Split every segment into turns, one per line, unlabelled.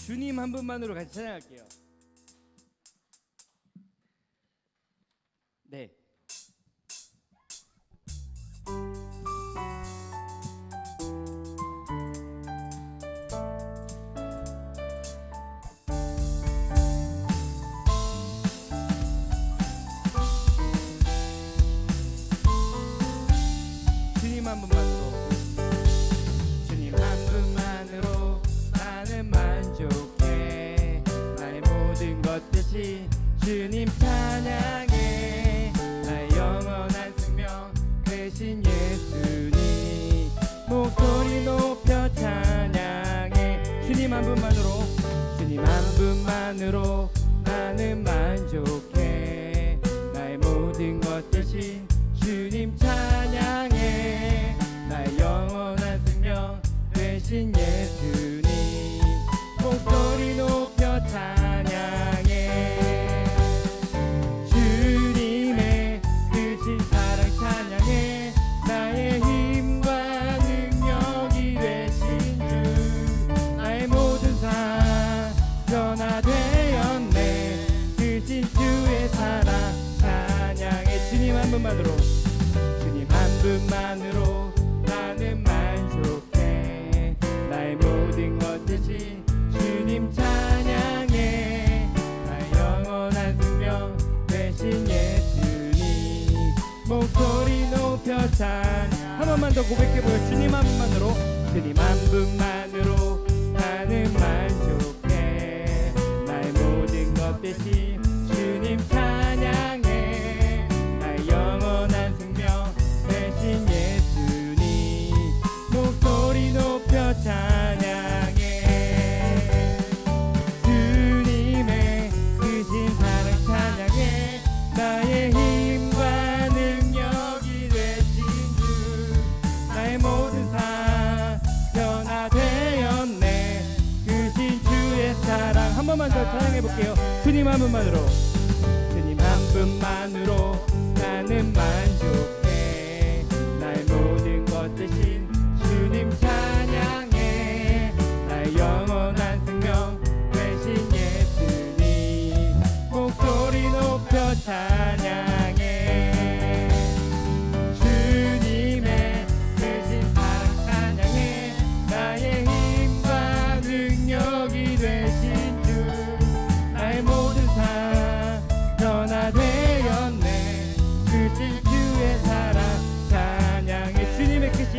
주님 한 분만으로 같이 찬양할게요. 네. 주님 한 분만으로, 주님 한 분만으로 나는 만족해. 나의 모든 것 대신 주님 찬양해. 나의 영원한 생명 대신 예수님 목소리 높여 찬양해. 주님 한 분만으로, 주님 한 분만으로 나는 만족해. 나의 모든 것 대신 주님 찬양해. 나의 영원한 생명 되신 예수님 목소리 높여 찬양해. 주님의 크신 사랑 찬양해. 나의 힘과 능력이 되신 주 나의 모든 삶 변화되었네. 크신 주의 사랑 찬양해. 주님 한 분만으로, 주님 한 분만으로 나는 만족해. 나의 모든 것 대신 주님 찬양해. 나의 영원한 생명 되신 예수님 목소리 높여 찬양. 한 번만 더 고백해보여. 주님 한 분만으로, 주님 한 분만으로 나는 만족해. 나의 모든 것 대신 주님 찬양해. 나의 영원한 생명 되신 예수님 목소리 높여 찬양해. 주님의 크신 사랑 찬양해. 나의 힘과 능력이 되신 주 나의 모든 삶 변화되었네. 크신 주의 사랑. 한 번만 더 찬양해볼게요. 주님 한 분만으로, 주님 한 분만으로 나는 만족해. 나의 모든 것 대신 주님 찬양해. 나의 영원한 생명 되신 예수님 목소리 높여 찬양해. 주님의 크신 사랑 찬양해. 나의 힘과 능력이 되신 주 나의 모든 삶 변화되었네. 크신 주의 사랑 찬양해. 주님의 크신,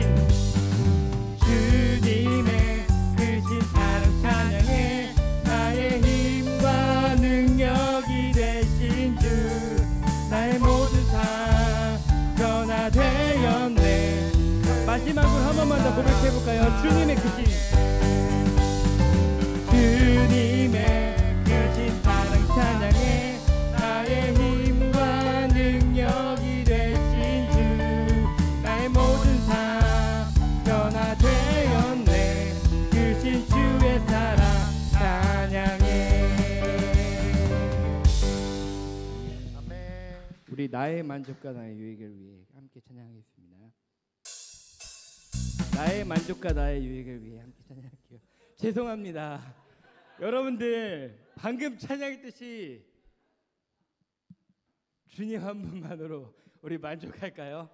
주님의 크신 사랑 찬양해. 나의 힘과 능력이 되신 주 나의 모든 삶 변화되었네. 마지막으로 한 번만 더 고백해볼까요? 주님의 크신, 주님의 크신 사랑 찬양해. 나의 힘과 능력이 되신 주 나의 모든 삶 변화되었네. 크신 주의 사랑 찬양해.
아멘.
우리 나의 만족과 나의 유익을 위해 함께 찬양하겠습니다. 나의 만족과 나의 유익을 위해 함께 찬양할게요. 죄송합니다. 여러분들 방금 찬양했듯이 주님 한 분만으로 우리 만족할까요?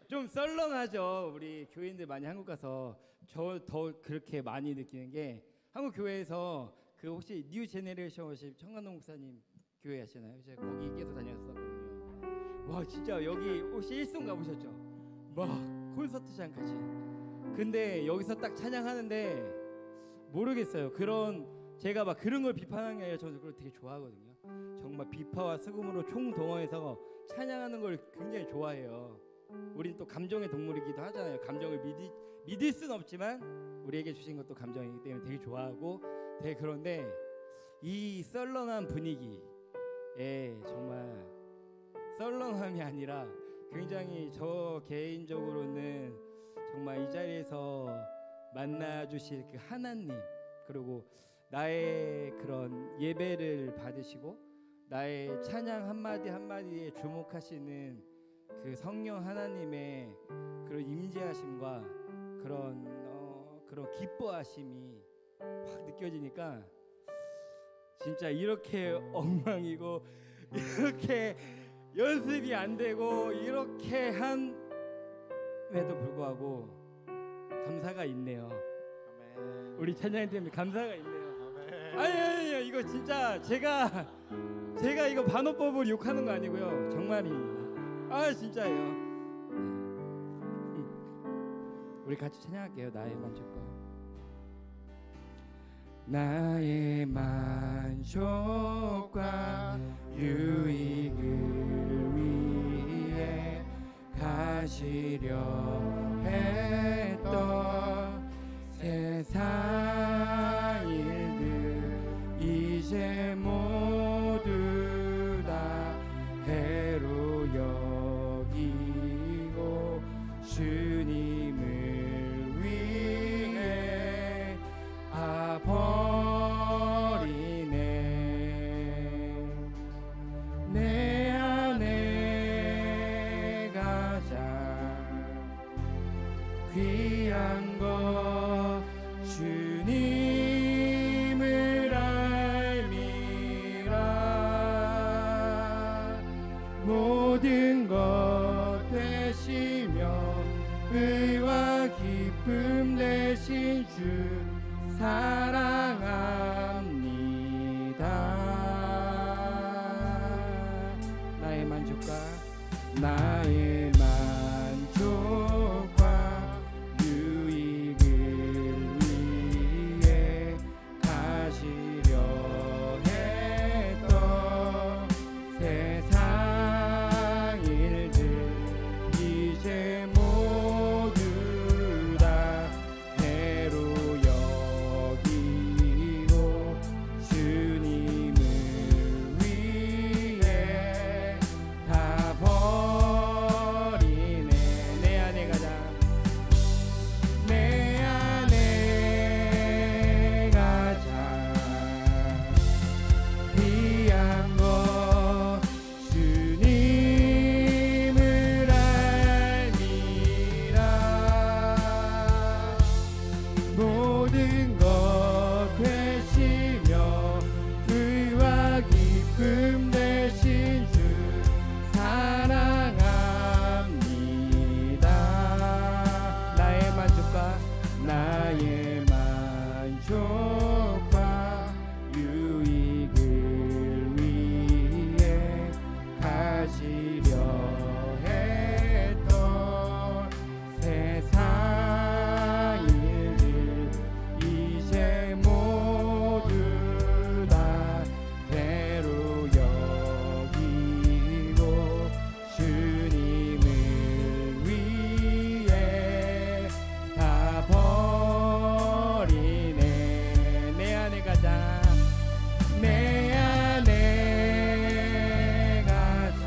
좀 썰렁하죠. 우리 교인들 많이 한국 가서 저 더 그렇게 많이 느끼는 게, 한국 교회에서 그 혹시 뉴 제네레이션 워십 청관동 목사님 교회 하시나요? 제가 거기 계속 다녔었거든요. 와 진짜 여기 혹시 일송 가보셨죠? 막 콘서트장 같이. 근데 여기서 딱 찬양하는데 모르겠어요. 그런 제가 막 그런 걸 비판하는 게 아니라 저는 그걸 되게 좋아하거든요. 정말 비파와 수금으로 총동원해서 찬양하는 걸 굉장히 좋아해요. 우린 또 감정의 동물이기도 하잖아요. 감정을 믿을 수는 없지만 우리에게 주신 것도 감정이기 때문에 되게 좋아하고 되게. 그런데 이 썰렁한 분위기에 정말 썰렁함이 아니라 굉장히 저 개인적으로는 정말 이 자리에서 만나주실 그 하나님, 그리고 나의 그런 예배를 받으시고 나의 찬양 한마디 한마디에 주목하시는 그 성령 하나님의 그런 임재하심과 그런 기뻐하심이 확 느껴지니까 진짜 이렇게 엉망이고 이렇게 연습이 안 되고 이렇게 함에도 불구하고 감사가 있네요.
아멘.
우리 찬양이 때문에 감사가 있네요.
아멘.
아니 이거 진짜 제가 이거 반어법을 욕하는 거 아니고요. 정말입니다. 아 진짜예요. 우리 같이 찬양할게요. 나의 만족과 나의 만족과 유익을 위해 가시려 했던 세상 일들 이제 모두 다 해로 여기고 주님을 위해 버리네. 내 안에 가장 귀한 것 주님을 알미라. 모든 것 되시며 의와 기쁨 되신 주 사랑합니다. 나의 만족과 나의 만족과 유익을 위해 가시려 했던 세상 일들 이제 모두 다 해로 여기고 주님을 위해 다 버리네. 내 안에 가자. 내 안에 가자 귀한 것 주님을 알미라. 모든 것 되시며 의와 기쁨 되신 주 사랑합니다. 나의 만족과 나의 만족과 유익을 위해 가시려 했던 세상 일들 이제 모두 다 해로 여기고 주님을 위해 다 버리네. 내 안에 가자. 내 안에 가자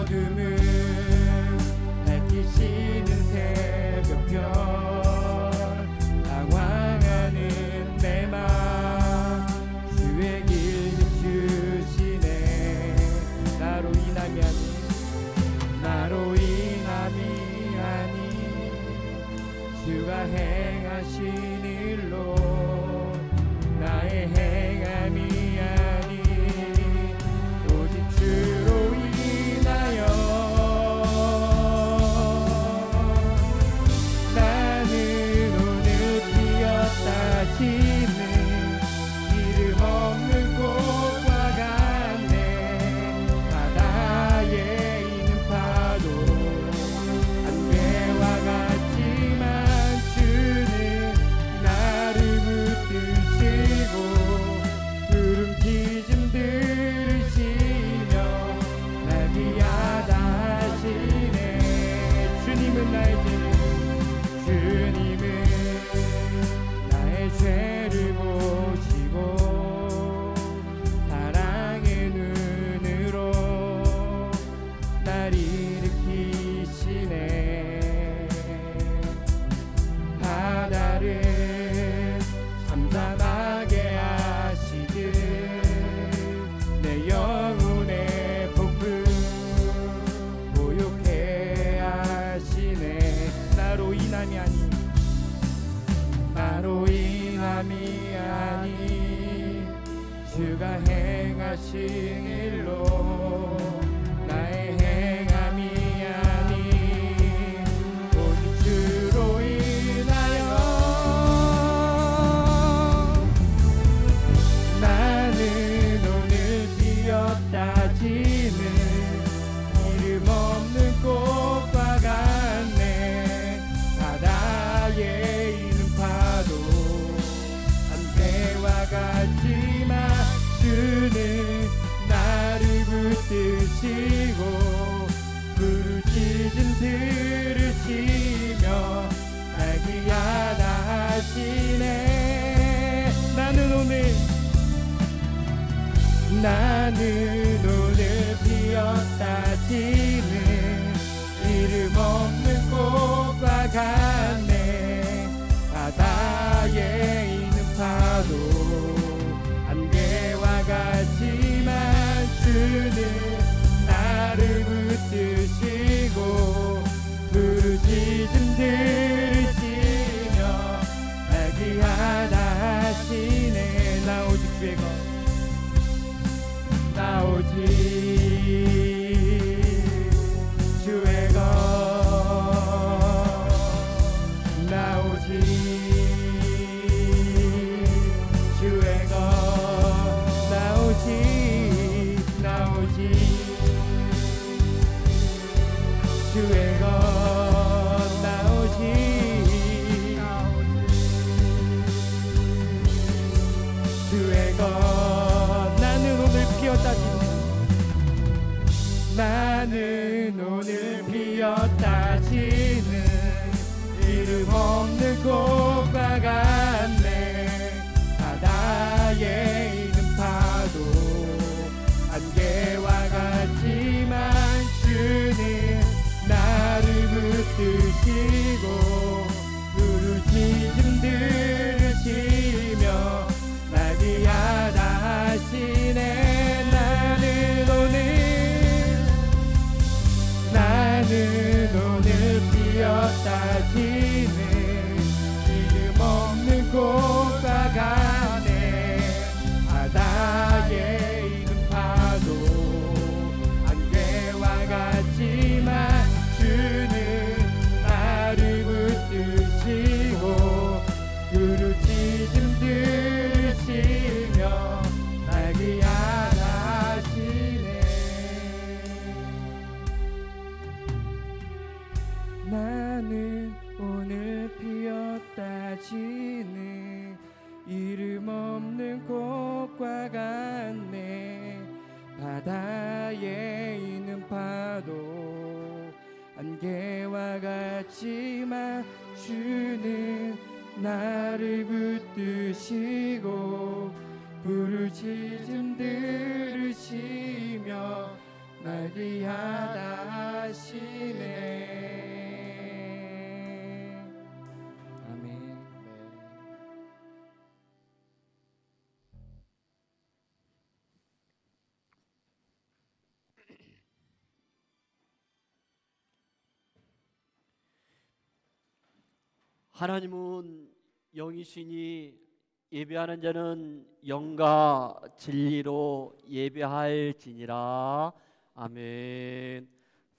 어둠을 밝히시는 새벽별 당황하는 내 맘 주의 길 비추시네. 나로 인함이 아니 주가 행하신 일로 나의 행함이 아니 오직 주로 인하여 나는 오늘 피었다 지는 이름 없는 꽃과 같네. 바다에 있는 파도 안개와 같지만 주는 나를 붙드시고 구름 기준 들으시며 날 위하다 하시네. 주님은 나의 죄를 보시고 사랑의 눈으로 날 일으키시네. 바다를 잠잠하게 하시듯 내 영혼의 폭풍 고요케 하시네. 나로 인함이 아니 주가 행하신 일로 나의 행함이 아니 오직 주로 인하여 나는 오늘 피었다 지는 이름 없는 꽃과 같네. 바다에 있는 파도 안개와 같지만 주는 나를 붙드시고 부르짖음 들으시며 날 귀하다 하시네. 나는 오늘 피었다 지는 이름 없는 꽃과 같네. 바다에 있는 파도 안개와 같지만 주는 나를 붙드시고 부르짖음 들으시며 날 귀하다 하시네. 나 오직 주의 것 나 오직 주의 것 나 오직 주의 것 나 오직 주의 것 나 오직 주의 것 나는 오늘 피었다 지는 이름 없는 꽃과 같네. 바다에 있는 파도 안개와 같지만 주는 나를 붙드시고 부르짖음 들으시며 날 위하다 하시네. 나는 오늘 피었다 지는 이름 없는 꽃과 같네. 바다에 있는 파도 안개와 같지만 주는 나를 붙드시고 부르짖음 들으시며 날 귀하다 하시네. 나는 오늘 피었다 지는 이름 없는 꽃과 같네. 바다에 있는 파도 안개와 같지만 주는 나를 붙드시고 부르짖음 들으시며 날 귀하다
하나님은 영이시니 예배하는 자는 영과 진리로 예배할지니라. 아멘.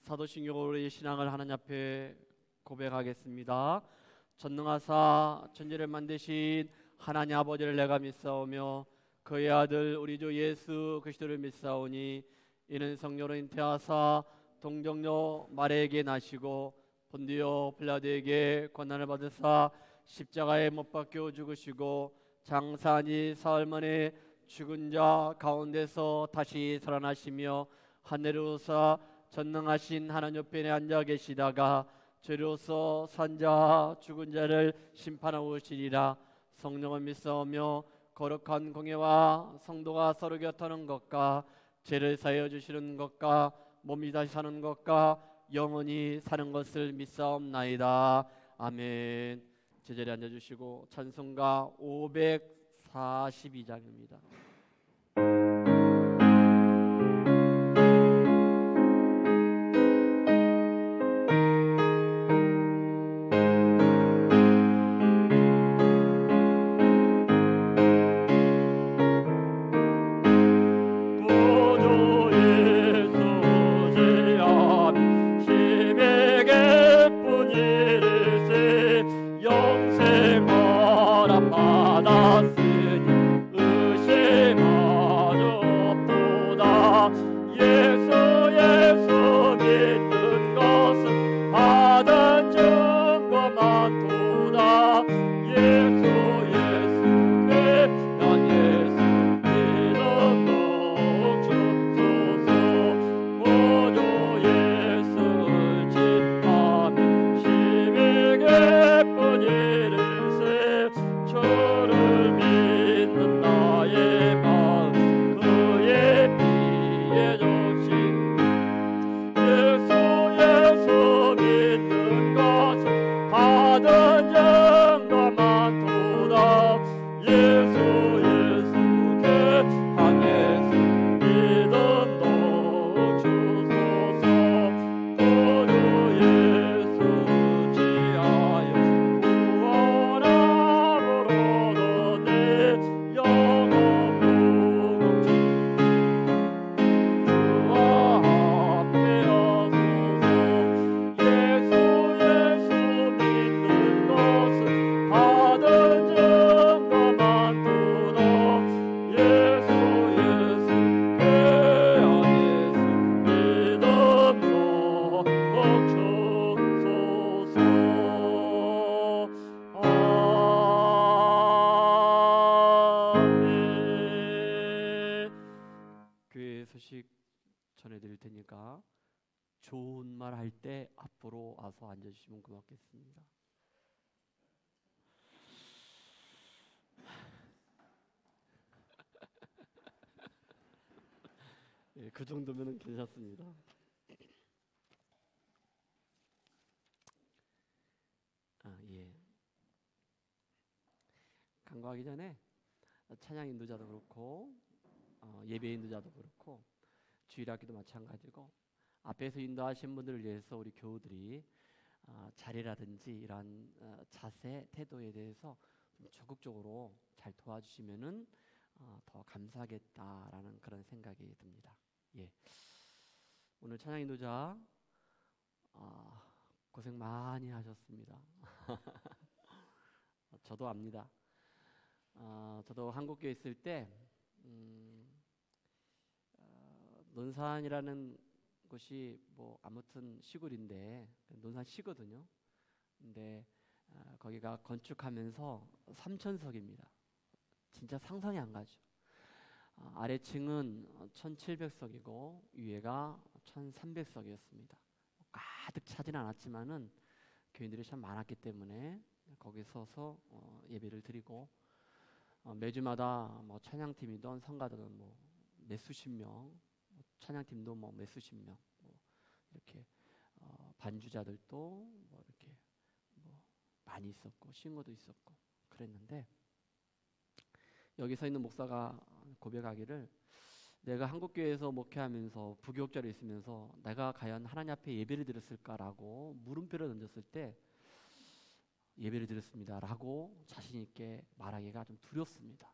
사도신경으로의 신앙을 하나님 앞에 고백하겠습니다. 전능하사 천지를 만드신 하나님 아버지를 내가 믿사오며 그의 아들 우리 주 예수 그리스도를 믿사오니 이는 성령으로 잉태하사 동정녀 마리아에게 나시고 본디오 빌라도에게 고난을 받으사 십자가에 못 박혀 죽으시고 장사하니 사흘 만에 죽은 자 가운데서 다시 살아나시며 하늘에 오사 전능하신 하나님 옆에 앉아 계시다가 죄로서 산자 죽은 자를 심판하고 오시리라. 성령을 믿사오며 거룩한 공예와 성도가 서로 곁하는 것과 죄를 사하여 주시는 것과 몸이 다시 사는 것과 영원히 사는 것을 믿사옵나이다. 아멘. 제자리에 앉아주시고 찬송가 542장입니다. 전해드릴 테니까 좋은 말 할 때 앞으로 와서 앉아주시면 고맙겠습니다. 네, 그 정도면 괜찮습니다. 예. 간구하기 전에 찬양 인도자도 그렇고 예배 인도자도 그렇고 주일학교도 마찬가지고 앞에서 인도하신 분들을 위해서 우리 교우들이 자리라든지 이러한 자세, 태도에 대해서 좀 적극적으로 잘 도와주시면은 더 감사하겠다라는 그런 생각이 듭니다. 예. 오늘 찬양 인도자 고생 많이 하셨습니다. 저도 압니다. 저도 한국교회 있을 때 논산이라는 곳이 뭐 아무튼 시골인데 논산시거든요. 근데 거기가 건축하면서 3,000석입니다. 진짜 상상이 안 가죠. 아래층은 1,700석이고 위에가 1,300석이었습니다. 가득 차지는 않았지만은 교인들이 참 많았기 때문에 거기 서서 예배를 드리고 매주마다 뭐 찬양팀이든 성가들은 뭐 몇 수십 명, 찬양팀도 뭐 몇 수십 명, 뭐 이렇게 반주자들도 뭐 이렇게 뭐 많이 있었고 싱어도 있었고 그랬는데 여기 서 있는 목사가 고백하기를 내가 한국교회에서 목회하면서 부교육자로 있으면서 내가 과연 하나님 앞에 예배를 드렸을까라고 물음표를 던졌을 때 예배를 드렸습니다라고 자신 있게 말하기가 좀 두렵습니다.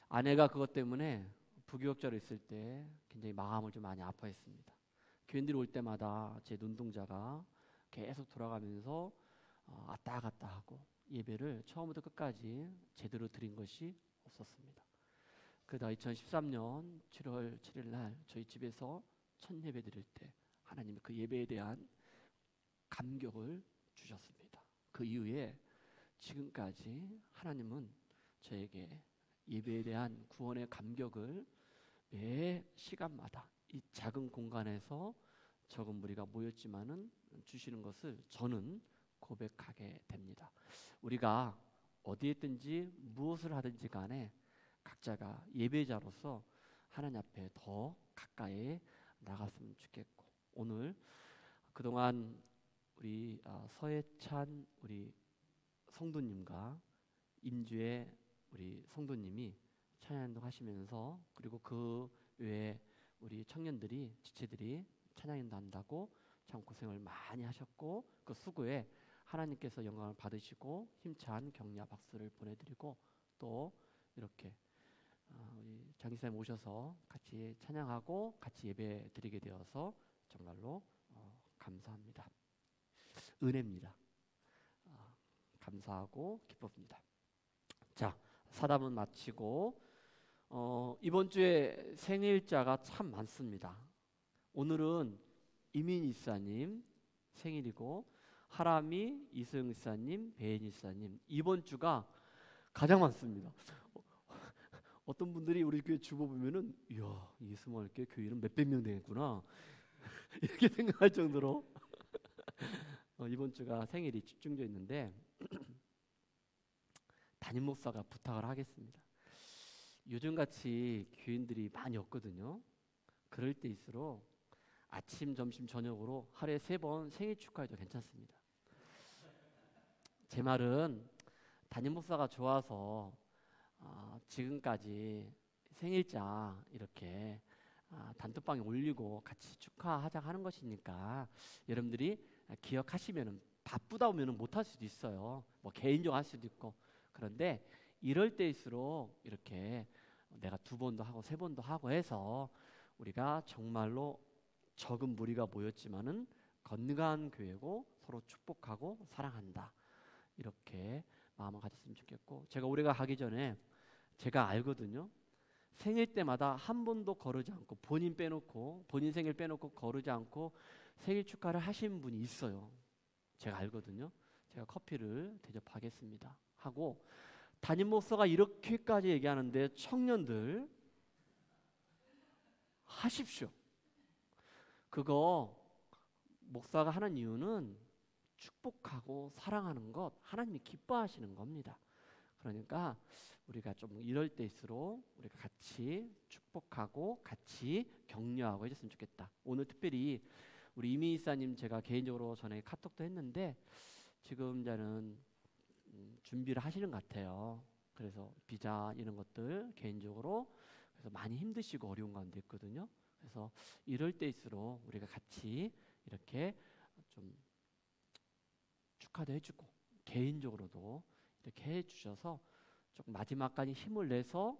아내가 그것 때문에 부교육자로 있을 때 굉장히 마음을 좀 많이 아파했습니다. 교인들이 올 때마다 제 눈동자가 계속 돌아가면서 왔다 갔다 하고 예배를 처음부터 끝까지 제대로 드린 것이 없었습니다. 그러다 2013년 7월 7일 날 저희 집에서 첫 예배 드릴 때 하나님이 그 예배에 대한 감격을 주셨습니다. 그 이후에 지금까지 하나님은 저에게 예배에 대한 구원의 감격을 매 시간마다 이 작은 공간에서 적은 무리가 모였지만은 주시는 것을 저는 고백하게 됩니다. 우리가 어디에 있든지 무엇을 하든지 간에 각자가 예배자로서 하나님 앞에 더 가까이 나갔으면 좋겠고, 오늘 그동안 우리 서해찬 우리 성도님과 인주의 우리 성도님이 찬양도 하시면서, 그리고 그 외에 우리 청년들이 지체들이 찬양인도 한다고 참 고생을 많이 하셨고, 그 수고에 하나님께서 영광을 받으시고 힘찬 격려 박수를 보내드리고, 또 이렇게 우리 장기사님 오셔서 같이 찬양하고 같이 예배 드리게 되어서 정말로 감사합니다. 은혜입니다. 감사하고 기쁩니다. 자, 사담은 마치고 이번 주에 생일자가 참 많습니다. 오늘은 이민 이사님 생일이고, 하람이 이소영 이사님, 배인 이사님, 이번 주가 가장 많습니다. 어떤 분들이 우리 교회 주보 보면은 이야, 이 스몰교회 교회는 몇백 명 되겠구나 이렇게 생각할 정도로 이번 주가 생일이 집중되어 있는데 담임 목사가 부탁을 하겠습니다. 요즘같이 교인들이 많이 없거든요. 그럴 때일수록 아침, 점심, 저녁으로 하루에 3번 생일 축하해도 괜찮습니다. 제 말은 담임 목사가 좋아서 지금까지 생일자 이렇게 단톡방에 올리고 같이 축하하자 하는 것이니까 여러분들이 기억하시면은, 바쁘다 보면은 못할 수도 있어요. 뭐 개인적으로 할 수도 있고. 그런데 이럴 때일수록 이렇게 내가 2번도 하고 3번도 하고 해서 우리가 정말로 적은 무리가 모였지만은 건강한 교회고 서로 축복하고 사랑한다, 이렇게 마음을 가졌으면 좋겠고, 제가 올해가 가기 전에 제가 알거든요. 생일 때마다 한 번도 거르지 않고, 본인 빼놓고, 본인 생일 빼놓고 거르지 않고 생일 축하를 하신 분이 있어요. 제가 알거든요. 제가 커피를 대접하겠습니다 하고, 담임 목사가 이렇게까지 얘기하는데 청년들 하십시오. 그거 목사가 하는 이유는 축복하고 사랑하는 것, 하나님이 기뻐하시는 겁니다. 그러니까 우리가 좀 이럴 때일수록 우리가 같이 축복하고 같이 격려하고 해줬으면 좋겠다. 오늘 특별히 우리 이미 이사님 제가 개인적으로 전에 카톡도 했는데 지금 이제는 준비를 하시는 것 같아요. 그래서 비자 이런 것들 개인적으로 그래서 많이 힘드시고 어려운 가운데 있거든요. 그래서 이럴 때일수록 우리가 같이 이렇게 좀 축하도 해주고 개인적으로도 이렇게 해주셔서 조금 마지막까지 힘을 내서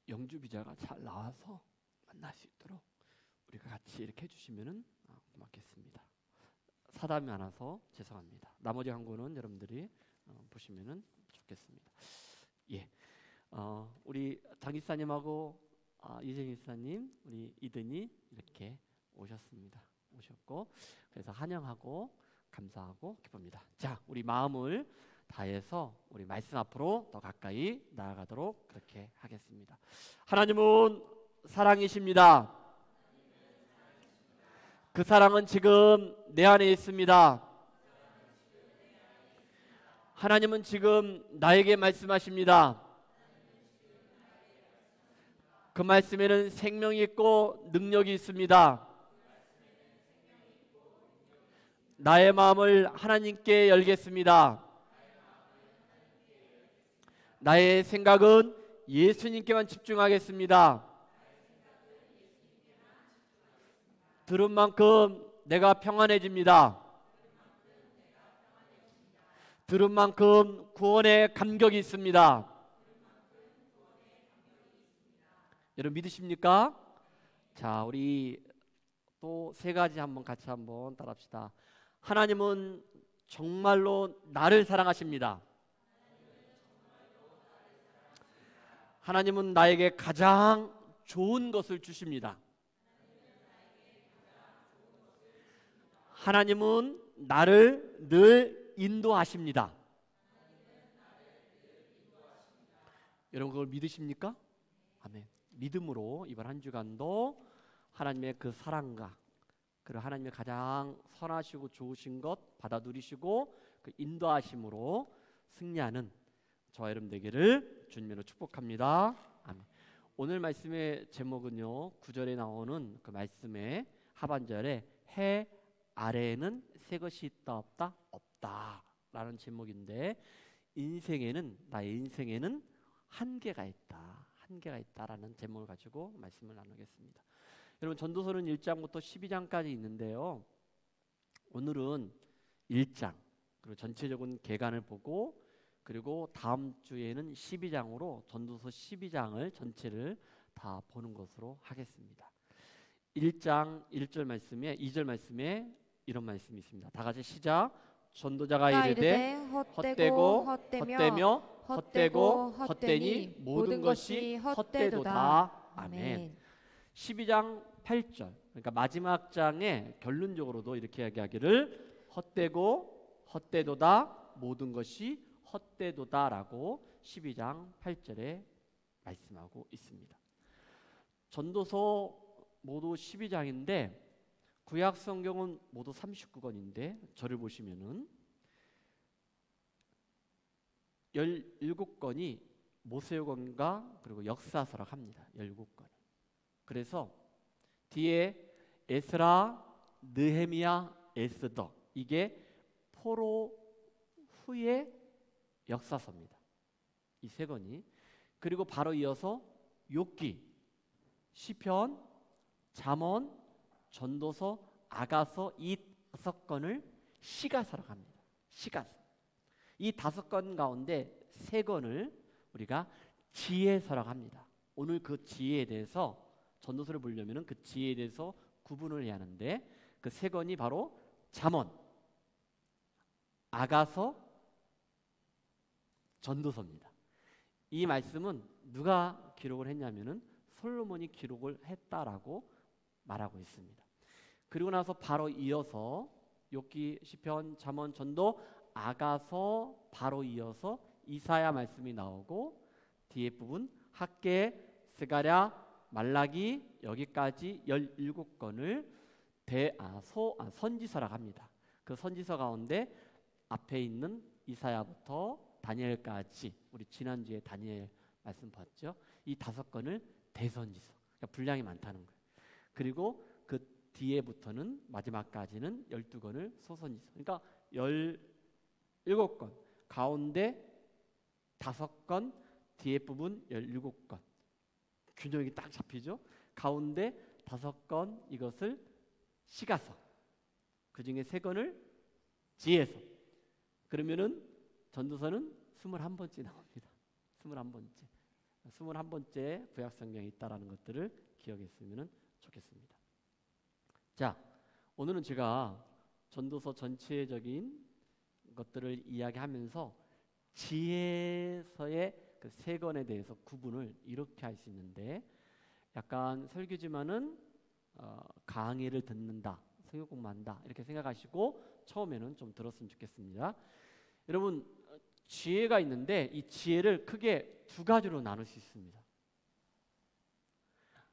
영주 비자가 잘 나와서 만날 수 있도록 우리가 같이 이렇게 해주시면은 고맙겠습니다. 사담이 많아서 죄송합니다. 나머지 한 거는 여러분들이 보시면은 좋겠습니다. 예, 우리 장기사님하고 이재희 기사님, 우리 이든이 이렇게 오셨습니다. 오셨고 그래서 환영하고 감사하고 기쁩니다. 자, 우리 마음을 다해서 우리 말씀 앞으로 더 가까이 나아가도록 그렇게 하겠습니다. 하나님은 사랑이십니다. 그 사랑은 지금 내 안에 있습니다. 하나님은 지금 나에게 말씀하십니다. 그 말씀에는 생명이 있고 능력이 있습니다. 나의 마음을 하나님께 열겠습니다. 나의 생각은 예수님께만 집중하겠습니다. 들은 만큼 내가 평안해집니다. 들은 만큼 구원의 감격이 있습니다. 여러분 믿으십니까? 자, 우리 또 세 가지 한번 같이 한번 따라합시다. 하나님은 정말로 나를 사랑하십니다. 하나님은 나에게 가장 좋은 것을 주십니다. 하나님은 나를 늘 인도하십니다. 여러분 그걸 믿으십니까? 아멘. 믿음으로 이번 한 주간도 하나님의 그 사랑과 그리고 하나님의 가장 선하시고 좋으신 것 받아 누리시고 그 인도하심으로 승리하는 저와 여러분 되기를 주님으로 축복합니다. 아멘. 오늘 말씀의 제목은요, 9절에 나오는 그 말씀의 하반절에 해 아래에는 새 것이 있다 없다? 없다 라는 제목인데, 나의 인생에는 한계가 있다라는 제목을 가지고 말씀을 나누겠습니다. 여러분 전도서는 1장부터 12장까지 있는데요, 오늘은 1장 그리고 전체적인 개관을 보고, 그리고 다음 주에는 12장으로 전도서 12장을 전체를 다 보는 것으로 하겠습니다. 1장 1절 말씀에 2절 말씀에 이런 말씀이 있습니다. 다 같이 시작. 전도자가 이르되 헛되고 헛되며 헛되고 헛되니 모든 것이 헛되도다. 아멘. 12장 8절, 그러니까 마지막 장에 결론적으로도 이렇게 이야기하기를 헛되고 헛되도다, 모든 것이 헛되도다라고 12장 8절에 말씀하고 있습니다. 전도서 모두 12장인데 구약 성경은 모두 39권인데 저를 보시면은 17권이 모세오경과 그리고 역사서라 합니다. 17권. 그래서 뒤에 에스라, 느헤미야, 에스더, 이게 포로 후의 역사서입니다. 이 세 권이. 그리고 바로 이어서 욥기, 시편, 잠언, 전도서, 아가서, 이 5권을 시가서라고 합니다. 시가서. 이 5권 가운데 3권을 우리가 지혜서라고 합니다. 오늘 그 지혜에 대해서, 전도서를 보려면 그 지혜에 대해서 구분을 해야 하는데, 그 3권이 바로 잠언, 아가서, 전도서입니다. 이 말씀은 누가 기록을 했냐면은 솔로몬이 기록을 했다라고 말하고 있습니다. 그리고 나서 바로 이어서 욥기, 시편, 잠언, 전도, 아가서, 바로 이어서 이사야 말씀이 나오고, 뒤에 부분 학개, 스가랴, 말라기, 여기까지 17권을 선지서라고 합니다. 그 선지서 가운데 앞에 있는 이사야부터 다니엘까지, 우리 지난주에 다니엘 말씀 봤죠? 이 5권을 대선지서, 그러니까 분량이 많다는 거예요. 그리고 그 뒤에부터는 마지막까지는 12권을 소선지서, 그러니까 17권 가운데 5권, 뒤에 부분 17권, 균형이 딱 잡히죠? 가운데 5권, 이것을 시가서, 그 중에 3권을 지혜서. 그러면은 전도서는 21번째 나옵니다. 21번째 구약 성경에 있다라는 것들을 기억했으면 좋겠습니다. 자, 오늘은 제가 전도서 전체적인 것들을 이야기하면서 지혜서의 그 3권에 대해서 구분을 이렇게 할 수 있는데, 약간 설교지만은 강의를 듣는다, 성경 공부한다 이렇게 생각하시고 처음에는 좀 들었으면 좋겠습니다. 여러분, 지혜가 있는데 이 지혜를 크게 2가지로 나눌 수 있습니다.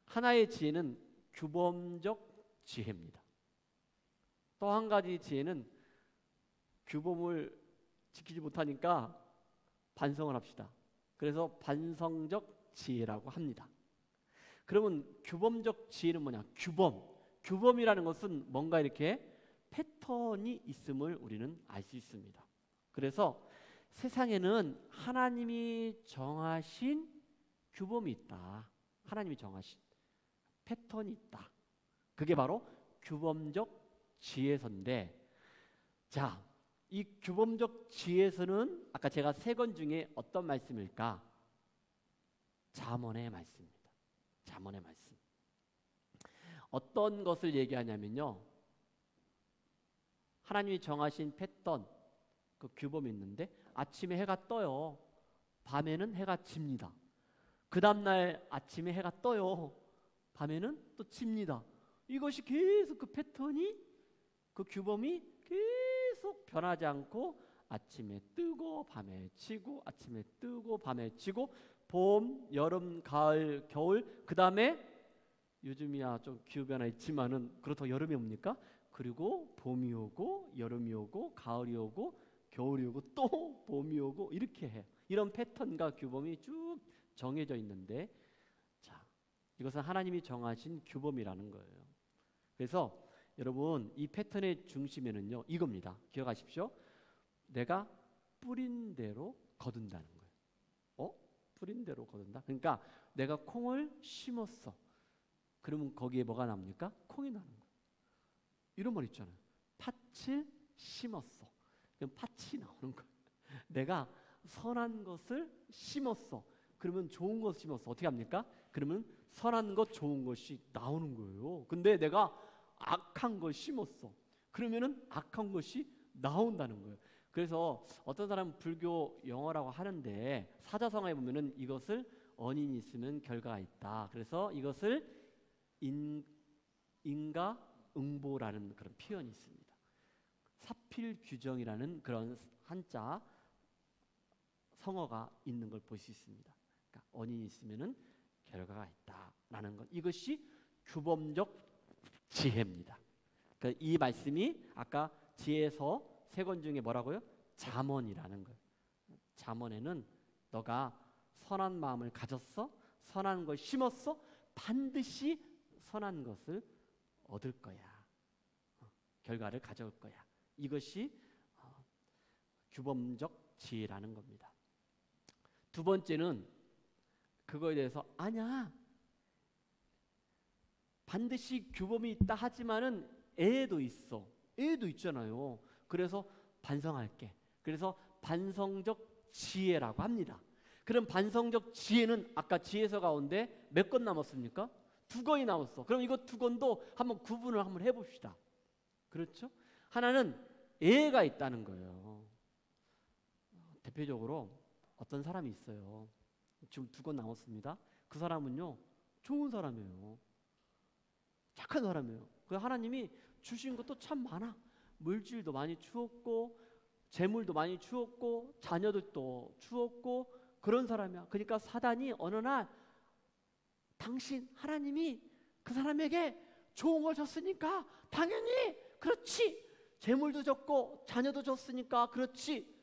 하나의 지혜는 규범적 지혜입니다. 또 한 가지 지혜는 규범을 지키지 못하니까 반성을 합시다. 그래서 반성적 지혜라고 합니다. 그러면 규범적 지혜는 뭐냐? 규범이라는 것은 뭔가 이렇게 패턴이 있음을 우리는 알 수 있습니다. 그래서 세상에는 하나님이 정하신 규범이 있다. 하나님이 정하신 패턴이 있다. 그게 바로 규범적 지혜서인데, 자, 이 규범적 지혜서는 아까 제가 세 권 중에 어떤 말씀일까? 잠언의 말씀입니다. 잠언의 말씀. 어떤 것을 얘기하냐면요, 하나님이 정하신 패턴, 그 규범이 있는데 아침에 해가 떠요. 밤에는 해가 집니다. 그 다음날 아침에 해가 떠요. 밤에는 또 집니다. 이것이 계속 그 패턴이, 그 규범이 계속 변하지 않고 아침에 뜨고 밤에 지고, 아침에 뜨고 밤에 지고, 봄, 여름, 가을, 겨울, 그 다음에 요즘이야 좀 기후변화 있지만은 그렇다고 여름이 옵니까? 그리고 봄이 오고 여름이 오고 가을이 오고 겨울이 오고 또 봄이 오고 이렇게 해요. 이런 패턴과 규범이 쭉 정해져 있는데, 자, 이것은 하나님이 정하신 규범이라는 거예요. 그래서 여러분, 이 패턴의 중심에는요 이겁니다. 기억하십시오. 내가 뿌린 대로 거둔다는 거예요. 뿌린 대로 거둔다. 그러니까 내가 콩을 심었어. 그러면 거기에 뭐가 납니까? 콩이 나는 거예요. 이런 말 있잖아요. 팥을 심었어. 그럼 팥이 나오는 거예요. 내가 선한 것을 심었어. 그러면 좋은 것을 심었어. 어떻게 합니까? 그러면 선한 것, 좋은 것이 나오는 거예요. 근데 내가 악한 걸 심었어. 그러면은 악한 것이 나온다는 거예요. 그래서 어떤 사람은 불교 영어라고 하는데 사자성어에 보면은 이것을 언인이 있으면 결과가 있다. 그래서 이것을 인과응보라는 그런 표현이 있습니다. 사필규정이라는 그런 한자 성어가 있는 걸 볼 수 있습니다. 그러니까 언인이 있으면은 결과가 있다라는 것. 이것이 규범적 지혜입니다. 그러니까 이 말씀이 아까 지혜서 세 권 중에 뭐라고요? 잠언이라는 거예요. 잠언에는 너가 선한 마음을 가졌어, 선한 걸 심었어, 반드시 선한 것을 얻을 거야. 결과를 가져올 거야. 이것이 규범적 지혜라는 겁니다. 두 번째는 그거에 대해서 아니야, 반드시 규범이 있다 하지만은 애도 있어. 애도 있잖아요. 그래서 반성할게. 그래서 반성적 지혜라고 합니다. 그럼 반성적 지혜는 아까 지혜서 가운데 몇 권 남았습니까? 2권이 남았어. 그럼 이거 2권도 한번 구분을 한번 해봅시다. 그렇죠? 하나는 애가 있다는 거예요. 대표적으로 어떤 사람이 있어요. 지금 2권 남았습니다. 그 사람은요 좋은 사람이에요. 착한 사람이에요. 그 하나님이 주신 것도 참 많아. 물질도 많이 주었고 재물도 많이 주었고 자녀들도 주었고 그런 사람이야. 그러니까 사단이 어느 날 당신 하나님이 그 사람에게 좋은 걸 줬으니까 당연히 그렇지. 재물도 줬고 자녀도 줬으니까 그렇지.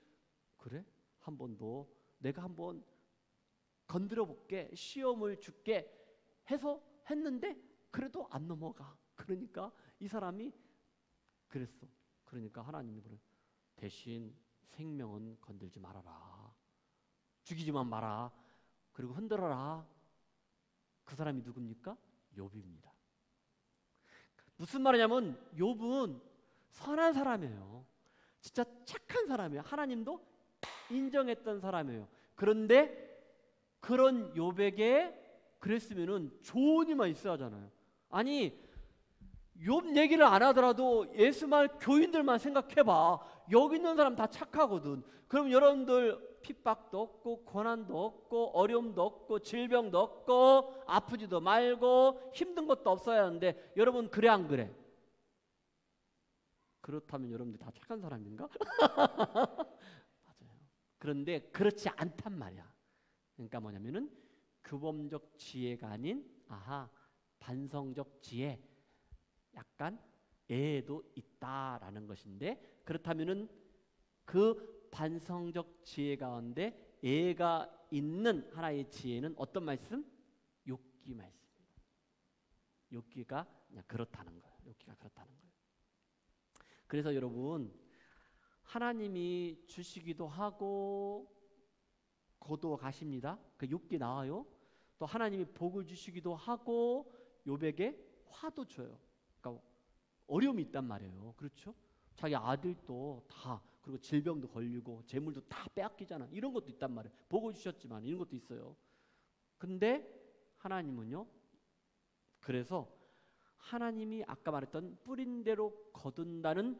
그래? 한 번 더 내가 한번 건드려 볼게. 시험을 줄게 해서 했는데 그래도 안 넘어가. 그러니까 이 사람이 그랬어. 그러니까 하나님이 그래. 대신 생명은 건들지 말아라. 죽이지만 마라. 그리고 흔들어라. 그 사람이 누굽니까? 욥입니다. 무슨 말이냐면 욥은 선한 사람이에요. 진짜 착한 사람이에요. 하나님도 인정했던 사람이에요. 그런데 그런 욥에게 그랬으면은 좋은 이만 있어야 하잖아요. 아니 욥 얘기를 안 하더라도 예수말 교인들만 생각해봐. 여기 있는 사람 다 착하거든. 그럼 여러분들 핍박도 없고 고난도 없고 어려움도 없고 질병도 없고 아프지도 말고 힘든 것도 없어야 하는데 여러분 그래 안 그래? 그렇다면 여러분들 다 착한 사람인가? 맞아요. 그런데 그렇지 않단 말이야. 그러니까 뭐냐면은 규범적 지혜가 아닌 반성적 지혜, 약간 애도 있다라는 것인데, 그렇다면은 그 반성적 지혜 가운데 애가 있는 하나의 지혜는 어떤 말씀? 욥기 말씀입니다. 욥기가 그냥 그렇다는 거예요. 욥기가 그렇다는 거예요. 그래서 여러분 하나님이 주시기도 하고 거두어 가십니다. 그 욥기 나와요. 또 하나님이 복을 주시기도 하고 욥에게 화도 줘요. 그러니까 어려움이 있단 말이에요. 그렇죠? 자기 아들도 다, 그리고 질병도 걸리고 재물도 다 빼앗기잖아. 이런 것도 있단 말이에요. 복을 주셨지만 이런 것도 있어요. 근데 하나님은요, 그래서 하나님이 아까 말했던 뿌린 대로 거둔다는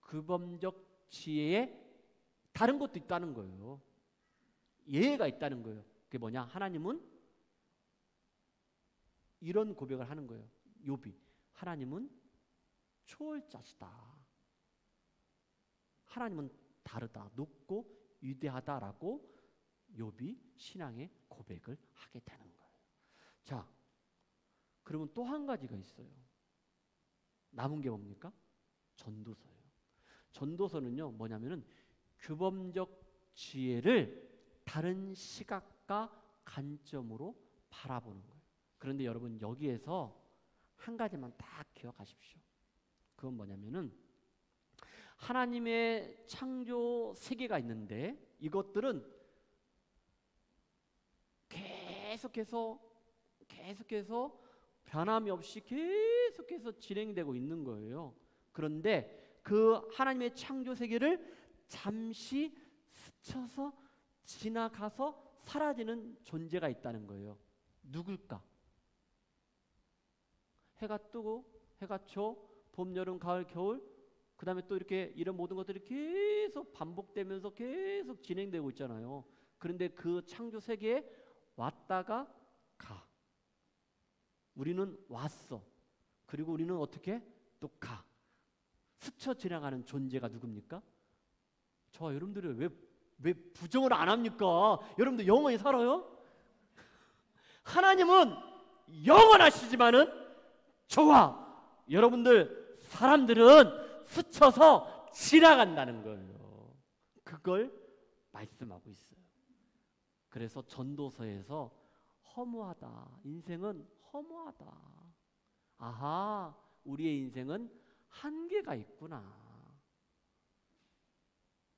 규범적 지혜에 다른 것도 있다는 거예요. 예외가 있다는 거예요. 그게 뭐냐? 하나님은 이런 고백을 하는 거예요. 욥이, 하나님은 초월자시다. 하나님은 다르다, 높고 위대하다라고 욥이 신앙의 고백을 하게 되는 거예요. 자, 그러면 또 한 가지가 있어요. 남은 게 뭡니까? 전도서예요. 전도서는요, 뭐냐면은 규범적 지혜를 다른 시각과 관점으로 바라보는 거예요. 그런데 여러분, 여기에서 한 가지만 딱 기억하십시오. 그건 뭐냐면은 하나님의 창조 세계가 있는데 이것들은 계속해서 변함이 없이 계속해서 진행되고 있는 거예요. 그런데 그 하나님의 창조 세계를 잠시 스쳐서 지나가서 사라지는 존재가 있다는 거예요. 누굴까? 해가 뜨고 해가 져, 봄, 여름, 가을, 겨울, 그 다음에 또 이렇게 이런 모든 것들이 계속 반복되면서 계속 진행되고 있잖아요. 그런데 그 창조 세계에 왔다가 가. 우리는 왔어. 그리고 우리는 어떻게? 또 가. 스쳐 지나가는 존재가 누굽니까? 저와 여러분들이 왜 부정을 안 합니까? 여러분들 영원히 살아요? 하나님은 영원하시지만은 저와 여러분들 사람들은 스쳐서 지나간다는 거예요. 그걸 말씀하고 있어요. 그래서 전도서에서 허무하다, 인생은 허무하다. 아하, 우리의 인생은 한계가 있구나.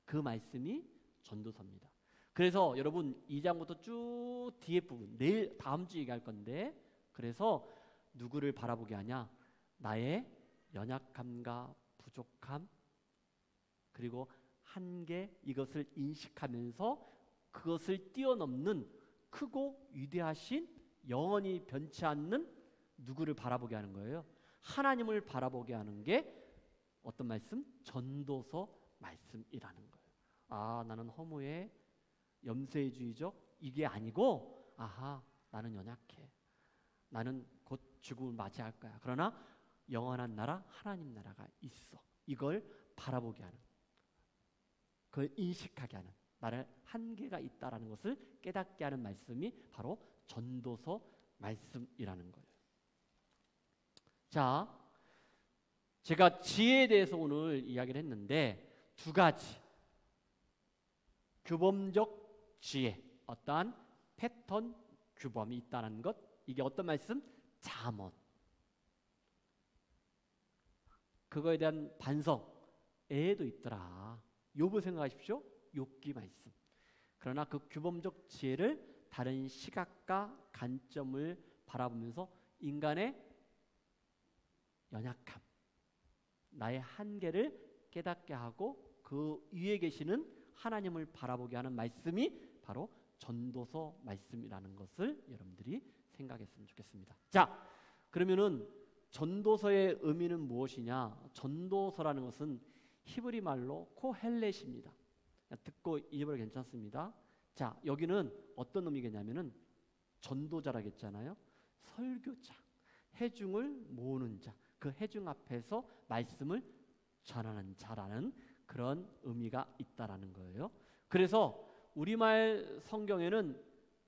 그 말씀이 전도서입니다. 그래서 여러분 2장부터 쭉 뒤에 부분, 내일 다음 주 얘기할 건데, 그래서 누구를 바라보게 하냐? 나의 연약함과 부족함, 그리고 한계, 이것을 인식하면서 그것을 뛰어넘는 크고 위대하신, 영원히 변치 않는 누구를 바라보게 하는 거예요? 하나님을 바라보게 하는 게 어떤 말씀? 전도서 말씀이라는 거예요. 아, 나는 허무해, 염세주의적, 이게 아니고, 아하, 나는 연약해, 나는 곧 죽음을 맞이할 거야. 그러나 영원한 나라, 하나님 나라가 있어. 이걸 바라보게 하는, 그걸 인식하게 하는, 나를 한계가 있다라는 것을 깨닫게 하는 말씀이 바로 전도서 말씀이라는 거예요. 자, 제가 지혜에 대해서 오늘 이야기를 했는데 두 가지, 규범적 지혜, 어떠한 패턴 규범이 있다는 것, 이게 어떤 말씀? 잠언. 그거에 대한 반성에도 있더라. 욥을 생각하십시오. 욥기 말씀. 그러나 그 규범적 지혜를 다른 시각과 관점을 바라보면서 인간의 연약함, 나의 한계를 깨닫게 하고 그 위에 계시는 하나님을 바라보게 하는 말씀이 바로 전도서 말씀이라는 것을 여러분들이 생각했으면 좋겠습니다. 자, 그러면은 전도서의 의미는 무엇이냐? 전도서라는 것은 히브리 말로 코헬렛입니다. 듣고 잊어버려 괜찮습니다. 자, 여기는 어떤 의미겠냐면은 전도자라겠잖아요. 설교자, 회중을 모으는 자, 그 회중 앞에서 말씀을 전하는 자라는 그런 의미가 있다라는 거예요. 그래서 우리말 성경에는,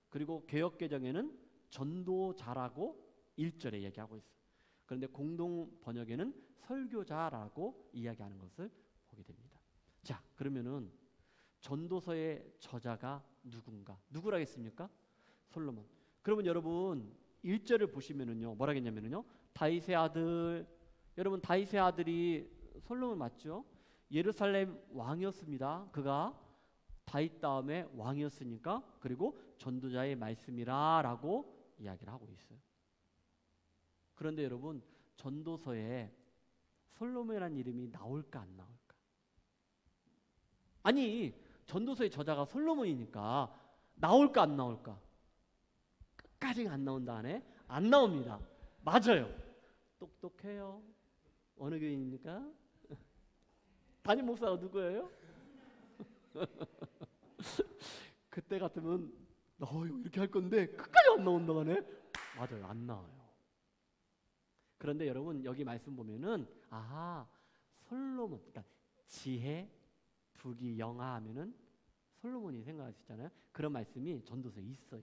그리고 개역개정에는 전도자라고 1절에 얘기하고 있어요. 그런데 공동 번역에는 설교자라고 이야기하는 것을 보게 됩니다. 자, 그러면은 전도서의 저자가 누군가? 누구라겠습니까? 솔로몬. 그러면 여러분 1절을 보시면은요, 뭐라겠냐면은요, 다윗의 아들. 여러분 다윗의 아들이 솔로몬 맞죠? 예루살렘 왕이었습니다. 그가 다윗 다음에 왕이었으니까. 그리고 전도자의 말씀이라라고 이야기를 하고 있어요. 그런데 여러분, 전도서에 솔로몬이라는 이름이 나올까 안 나올까? 아니, 전도서의 저자가 솔로몬이니까 나올까 안 나올까? 끝까지 안 나온다 하네? 안 나옵니다. 맞아요. 똑똑해요. 어느 교인입니까? 담임 목사가 누구예요? 그때 같으면 이렇게 할 건데 끝까지 안 나온다 하네? 맞아요. 안 나와요. 그런데 여러분, 여기 말씀 보면은 솔로몬, 그러니까 지혜, 부귀, 영화 하면은 솔로몬이 생각할 수 있잖아요. 그런 말씀이 전도서에 있어요.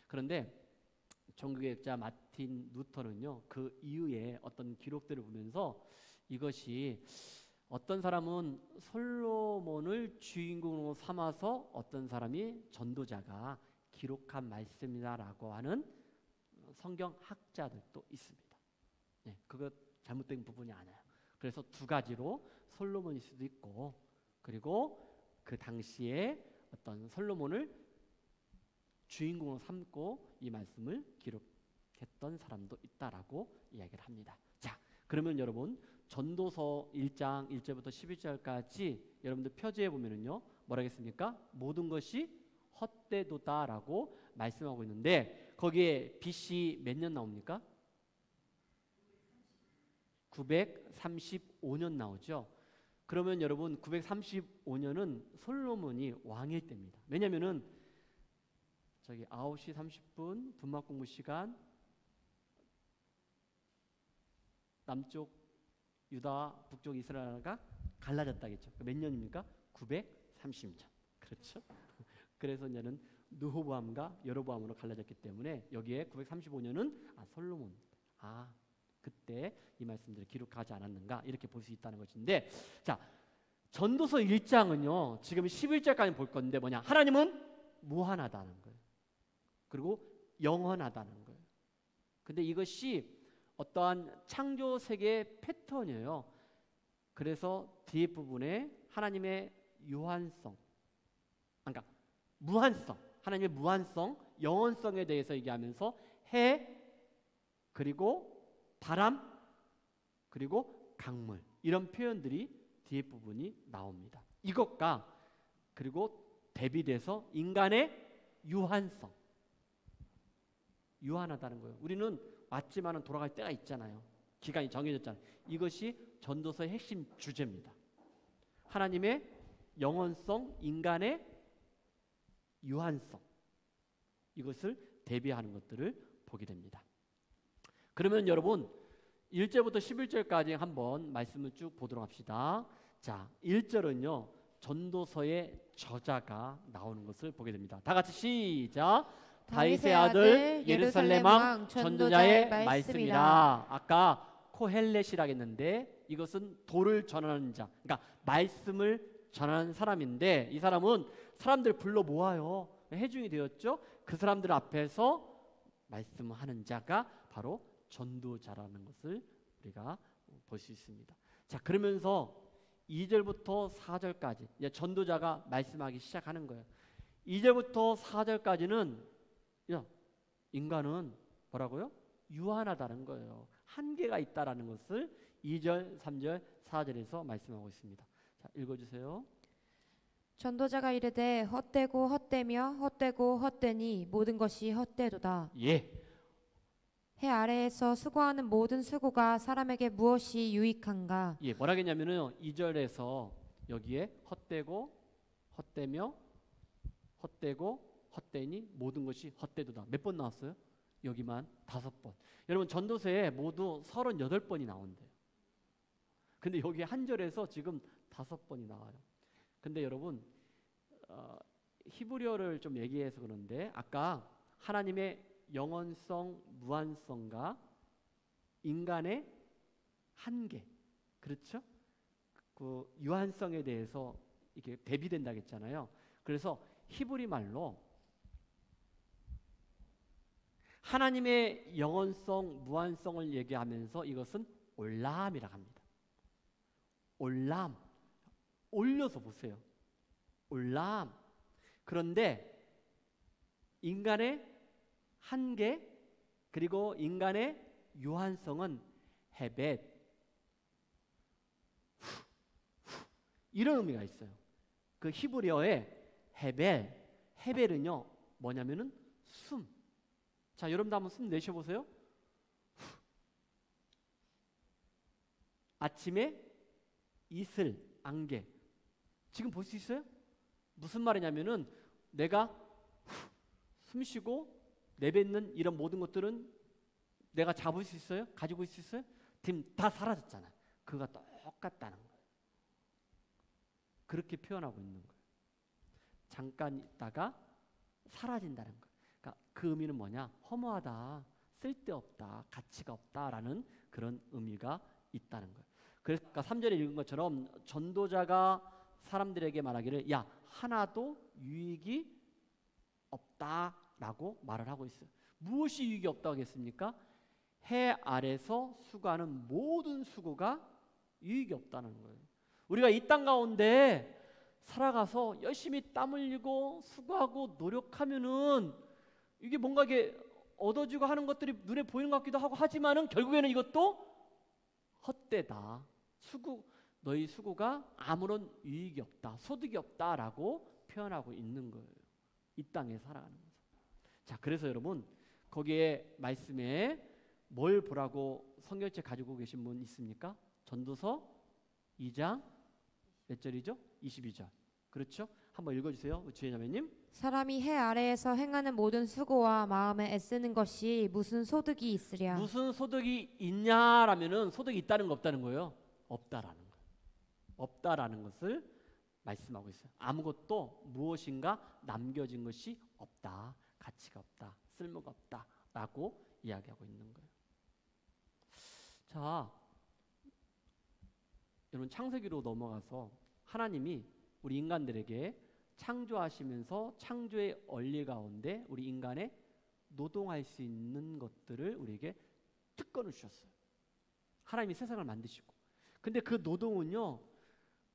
그런데 종교개혁자 마틴 루터는요, 그 이후에 어떤 기록들을 보면서 이것이 어떤 사람은 솔로몬을 주인공으로 삼아서 어떤 사람이 전도자가 기록한 말씀이다라고 하는 성경 학자들도 있습니다. 네, 그거 잘못된 부분이 아니에요. 그래서 두 가지로 솔로몬일 수도 있고, 그리고 그 당시에 어떤 솔로몬을 주인공으로 삼고 이 말씀을 기록했던 사람도 있다라고 이야기를 합니다. 자, 그러면 여러분, 전도서 1장 1절부터 11절까지 여러분들 표지에 보면은요, 뭐라겠습니까? 모든 것이 헛되도다라고 말씀하고 있는데, 거기에 BC 몇 년 나옵니까? 935년 나오죠. 그러면 여러분, 935년은 솔로몬이 왕일 때입니다. 왜냐면은 9시 30분 분막 공부 시간, 남쪽 유다, 북쪽 이스라엘가 갈라졌다겠죠. 몇 년입니까? 930년. 그렇죠? 그래서 이제는 르호보암과 여로보암으로 갈라졌기 때문에 여기에 935년은 솔로몬, 그때 이 말씀들을 기록하지 않았는가, 이렇게 볼 수 있다는 것인데, 자, 전도서 1장은요 지금 11절까지 볼 건데 뭐냐? 하나님은 무한하다는 거예요. 그리고 영원하다는 거예요. 근데 이것이 어떠한 창조 세계의 패턴이에요. 그래서 뒤에 부분에 하나님의 유한성, 그러니까 무한성, 하나님의 무한성, 영원성에 대해서 얘기하면서 해, 그리고 바람, 그리고 강물, 이런 표현들이 뒤에 부분이 나옵니다. 이것과 그리고 대비돼서 인간의 유한성, 유한하다는 거예요. 우리는 왔지만은 돌아갈 때가 있잖아요. 기간이 정해졌잖아요. 이것이 전도서의 핵심 주제입니다. 하나님의 영원성, 인간의 유한성, 이것을 대비하는 것들을 보게 됩니다. 그러면 여러분, 1절부터 11절까지 한번 말씀을 쭉 보도록 합시다. 자, 1절은요 전도서의 저자가 나오는 것을 보게 됩니다. 다 같이 시작. 다윗의 아들 예루살렘 왕 전도자의 말씀이라. 아까 코헬렛이라 했는데 이것은 도를 전하는 자, 그러니까 말씀을 전하는 사람인데, 이 사람은 사람들 불러 모아요. 회중이 되었죠. 그 사람들 앞에서 말씀하는 자가 바로 전도자라는 것을 우리가 볼 수 있습니다. 자, 그러면서 2절부터 4절까지 이제 전도자가 말씀하기 시작하는 거예요. 2절부터 4절까지는 인간은 뭐라고요? 유한하다는 거예요. 한계가 있다라는 것을 2절, 3절, 4절에서 말씀하고 있습니다. 자, 읽어주세요.
전도자가 이르되 헛되고 헛되며 헛되고 헛되니 모든 것이 헛되도다.
예.
해 아래에서 수고하는 모든 수고가 사람에게 무엇이 유익한가?
예, 뭐라겠냐면은 2절에서 여기에 헛되고 헛되며 헛되고 헛되니 모든 것이 헛되도다. 몇 번 나왔어요? 여기만 5번. 여러분, 전도서에 모두 38번이 나온대요. 근데 여기 한 절에서 지금 5번이 나와요. 근데 여러분, 히브리어를 좀 얘기해서 그런데 아까 하나님의 영원성, 무한성과 인간의 한계, 그렇죠? 그 유한성에 대해서 이게 대비된다고 했잖아요. 그래서 히브리 말로 하나님의 영원성, 무한성을 얘기하면서 이것은 올람이라고 합니다. 올람, 올려서 보세요. 올람. 그런데 인간의 한계 그리고 인간의 유한성은 헤벳 이런 의미가 있어요. 그 히브리어의 헤벨은요 뭐냐면은 숨. 자, 여러분도 한번 숨 내쉬어보세요. 아침에 이슬, 안개. 지금 볼 수 있어요? 무슨 말이냐면은 내가 숨 쉬고 내뱉는 이런 모든 것들은 내가 잡을 수 있어요? 가지고 있을 수 있어요? 지금 다 사라졌잖아요. 그가 똑같다는 거예요. 그렇게 표현하고 있는 거예요. 잠깐 있다가 사라진다는 거예요. 그러니까 그 의미는 뭐냐? 허무하다, 쓸데없다, 가치가 없다라는 그런 의미가 있다는 거예요. 그래서 3절에 읽은 것처럼 전도자가 사람들에게 말하기를 야, 하나도 유익이 없다라고 말을 하고 있어요. 무엇이 유익이 없다고 하겠습니까? 해 아래서 수고하는 모든 수고가 유익이 없다는 거예요. 우리가 이 땅 가운데 살아가서 열심히 땀 흘리고 수고하고 노력하면은 이게 뭔가 이게 얻어지고 하는 것들이 눈에 보이는 것 같기도 하고 하지만은 결국에는 이것도 헛되다. 너희 수고가 아무런 유익이 없다, 소득이 없다라고 표현하고 있는 거예요. 이 땅에 살아가면서. 자, 그래서 여러분 거기에 말씀에 뭘 보라고 성경책 가지고 계신 분 있습니까? 전도서 2장 몇 절이죠? 22절. 그렇죠? 한번 읽어주세요, 주혜자매님.
사람이 해 아래에서 행하는 모든 수고와 마음에 애쓰는 것이 무슨 소득이 있으랴.
무슨 소득이 있냐라면은 소득이 있다는 거 없다는 거예요. 없다라는 거. 없다라는 것을 말씀하고 있어요. 아무것도 무엇인가 남겨진 것이 없다, 가치가 없다, 쓸모가 없다라고 이야기하고 있는 거예요. 자, 여러분 창세기로 넘어가서 하나님이 우리 인간들에게 창조하시면서 창조의 원리 가운데 우리 인간의 노동할 수 있는 것들을 우리에게 특권을 주셨어요. 하나님이 세상을 만드시고. 근데 그 노동은요,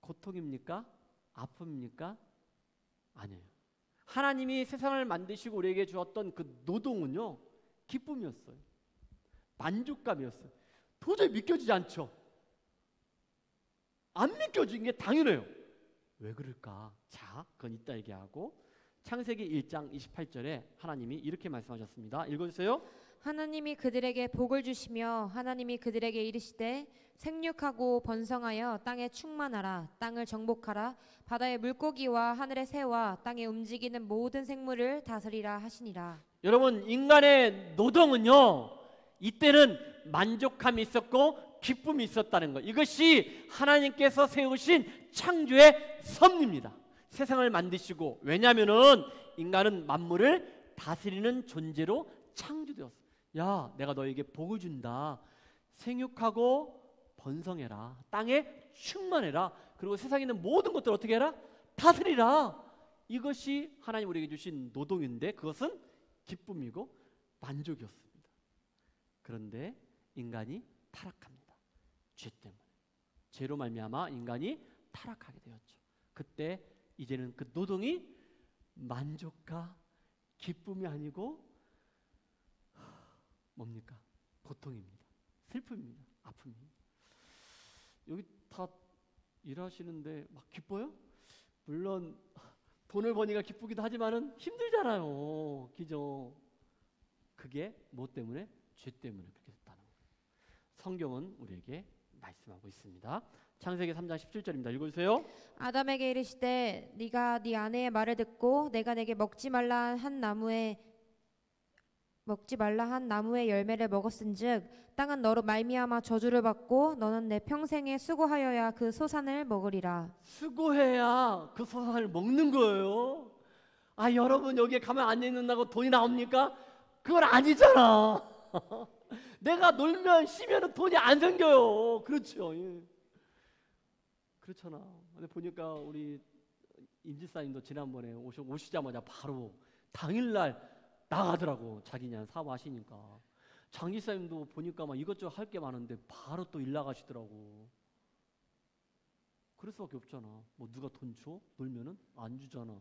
고통입니까? 아픔입니까? 아니에요. 하나님이 세상을 만드시고 우리에게 주었던 그 노동은요, 기쁨이었어요. 만족감이었어요. 도저히 믿겨지지 않죠. 안 믿겨지는 게 당연해요. 왜 그럴까? 자, 그건 이따 얘기하고 창세기 1장 28절에 하나님이 이렇게 말씀하셨습니다. 읽어주세요.
하나님이 그들에게 복을 주시며 하나님이 그들에게 이르시되 생육하고 번성하여 땅에 충만하라. 땅을 정복하라. 바다의 물고기와 하늘의 새와 땅에 움직이는 모든 생물을 다스리라 하시니라.
여러분, 인간의 노동은요, 이때는 만족감이 있었고 기쁨이 있었다는 것. 이것이 하나님께서 세우신 창조의 섭리입니다. 세상을 만드시고, 왜냐하면은 인간은 만물을 다스리는 존재로 창조되었어. 야, 내가 너에게 복을 준다. 생육하고 번성해라. 땅에 충만해라. 그리고 세상에 있는 모든 것들을 어떻게 해라? 다스리라. 이것이 하나님 우리에게 주신 노동인데 그것은 기쁨이고 만족이었습니다. 그런데 인간이 타락합니다. 죄 때문에. 죄로 말미암아 인간이 타락하게 되었죠. 그때 이제는 그 노동이 만족과 기쁨이 아니고 뭡니까? 고통입니다. 슬픔입니다. 아픔입니다. 여기 다 일하시는데 막 기뻐요? 물론 돈을 버니까 기쁘기도 하지만은 힘들잖아요. 그죠? 그게 뭐 때문에? 죄 때문에 그렇게 됐다는 거예요. 성경은 우리에게 말씀하고 있습니다. 창세기 3장 17절입니다. 읽어주세요.
아담에게 이르시되 네가 네 아내의 말을 듣고 내가 내게 먹지 말라 한 나무의 열매를 먹었은즉 땅은 너로 말미암아 저주를 받고 너는 내 평생에 수고하여야 그 소산을 먹으리라.
수고해야 그 소산을 먹는 거예요. 아, 여러분 여기에 가만 안 있는다고 돈이 나옵니까? 그건 아니잖아. 내가 놀면 쉬면 돈이 안 생겨요. 그렇죠. 예. 그렇잖아. 근데 보니까 우리 임지사님도 지난번에 오시자마자 바로 당일날 나가더라고. 자기냐 사업하시니까. 장기사님도 보니까 막 이것저것 할 게 많은데 바로 또 일 나가시더라고. 그럴 수밖에 없잖아. 뭐 누가 돈 줘? 놀면은 안 주잖아.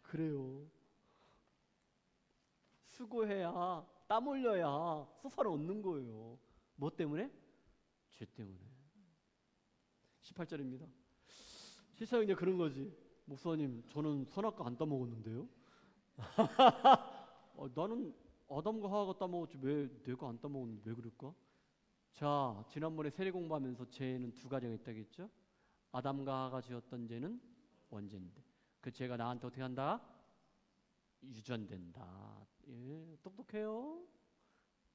그래요. 수고해야, 땀 흘려야 소파를 얻는 거예요. 뭐 때문에? 죄 때문에. 18절입니다. 실상 이제 그런 거지. 목사님, 저는 선악과 안 따먹었는데요. 나는 아담과 하와가 따먹었지 왜 내가 안 따먹었는데 왜 그럴까? 자, 지난번에 세례 공부하면서 죄는 두 가지가 있다고 했죠. 아담과 하와가 지었던 죄는 원죄인데 그 죄가 나한테 어떻게 한다? 유전된다. 예, 똑똑해요.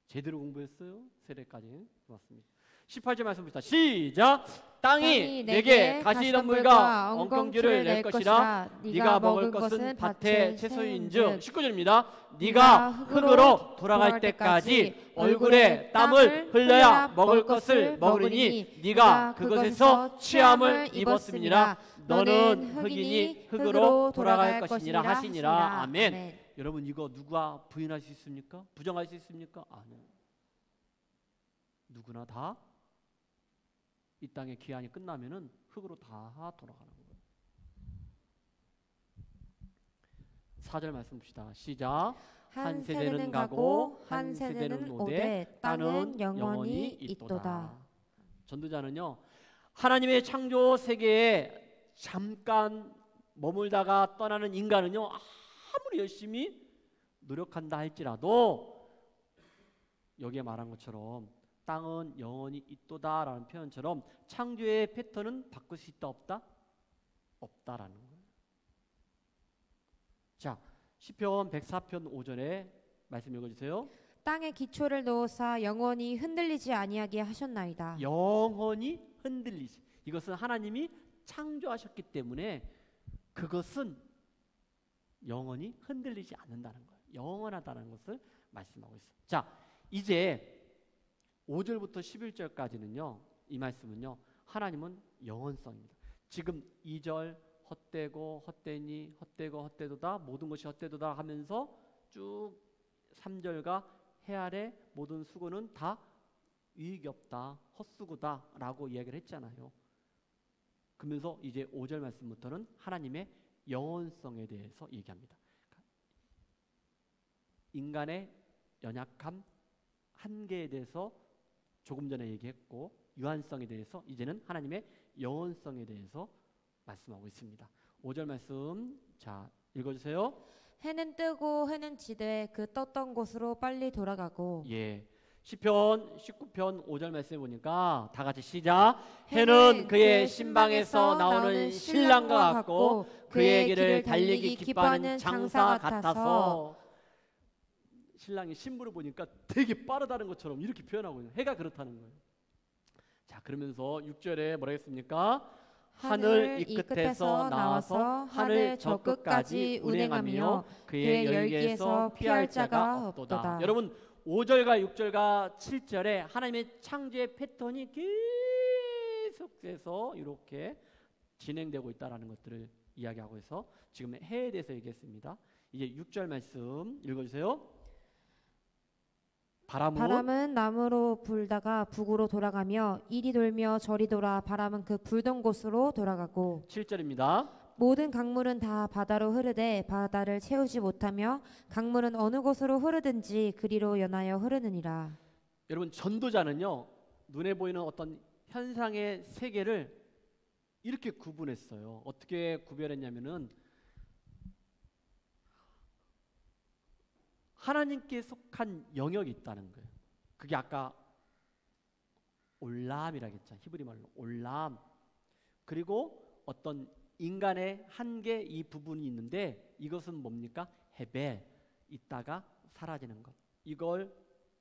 제대로 공부했어요. 세례까지. 고맙습니다. 18절 말씀 봅시다. 시작. 땅이 내게 가시덤불과 엉겅퀴를 낼 것이라. 네가 먹을 것은 밭의 채소인즉. 19절입니다. 네가 흙으로 돌아갈 때까지 얼굴에 땀을 흘려야 먹을 것을 먹으리니 네가 그것에서 취함을 입었음이니라. 너는 흙이니 흙으로 돌아갈 것이니라 하시니라. 아멘. 여러분 이거 누가 부인할 수 있습니까? 부정할 수 있습니까? 아니요. 누구나 다 이 땅의 기한이 끝나면은 흙으로 다 돌아가는 거예요. 4절 말씀 봅시다. 시작. 한 세대는 가고 한 세대는 오되 땅은 영원히 있도다. 전도자는요, 하나님의 창조 세계에 잠깐 머물다가 떠나는 인간은요, 아무리 열심히 노력한다 할지라도 여기에 말한 것처럼 땅은 영원히 있도다라는 표현처럼 창조의 패턴은 바꿀 수 있다 없다? 없다라는 거예요. 자, 시편 104편 5절에 말씀 읽어주세요.
땅에 기초를 놓으사 영원히 흔들리지 아니하게 하셨나이다.
영원히 흔들리지. 이것은 하나님이 창조하셨기 때문에 그것은 영원히 흔들리지 않는다는 거예요. 영원하다는 것을 말씀하고 있어요. 자, 이제 5절부터 11절까지는요. 이 말씀은요. 하나님은 영원성입니다. 지금 2절 헛되고 헛되니 헛되고 헛되도다 모든 것이 헛되도다 하면서 쭉 3절과 해 아래 모든 수고는 다 유익이 없다 헛수고다 라고 이야기를 했잖아요. 그러면서 이제 5절 말씀부터는 하나님의 영원성에 대해서 얘기합니다. 인간의 연약함 한계에 대해서 조금 전에 얘기했고 유한성에 대해서 이제는 하나님의 영원성에 대해서 말씀하고 있습니다. 5절 말씀 자 읽어주세요.
해는 뜨고 해는 지되 그 떴던 곳으로 빨리 돌아가고.
예, 시편 19편 5절 말씀해 보니까 다 같이 시작. 해는 그의 신방에서 나오는 신랑과 같고 그의 길을 달리기 기뻐하는 장사 같아서. 신랑이 신부를 보니까 되게 빠르다는 것처럼 이렇게 표현하고 있는 해가 그렇다는 거예요. 자, 그러면서 6절에 뭐라 했습니까? 하늘 이 끝에서 나와서 하늘 저 끝까지 운행하며 그의 열기에서 피할 자가 없도다. 여러분 5절과 6절과 7절에 하나님의 창조의 패턴이 계속해서 이렇게 진행되고 있다는 것들을 이야기하고 있어 지금 해에 대해서 얘기했습니다. 이제 6절 말씀 읽어주세요. 바람은
남으로 불다가 북으로 돌아가며 이리 돌며 저리 돌아 바람은 그 불던 곳으로 돌아가고.
7절입니다.
모든 강물은 다 바다로 흐르되 바다를 채우지 못하며 강물은 어느 곳으로 흐르든지 그리로 연하여 흐르느니라.
여러분 전도자는요 눈에 보이는 어떤 현상의 세계를 이렇게 구분했어요. 어떻게 구별했냐면은 하나님께 속한 영역이 있다는 거예요. 그게 아까 올람이라고 했잖아요. 히브리 말로 올람. 그리고 어떤 인간의 한계 이 부분이 있는데 이것은 뭡니까? 헤벨. 있다가 사라지는 것. 이걸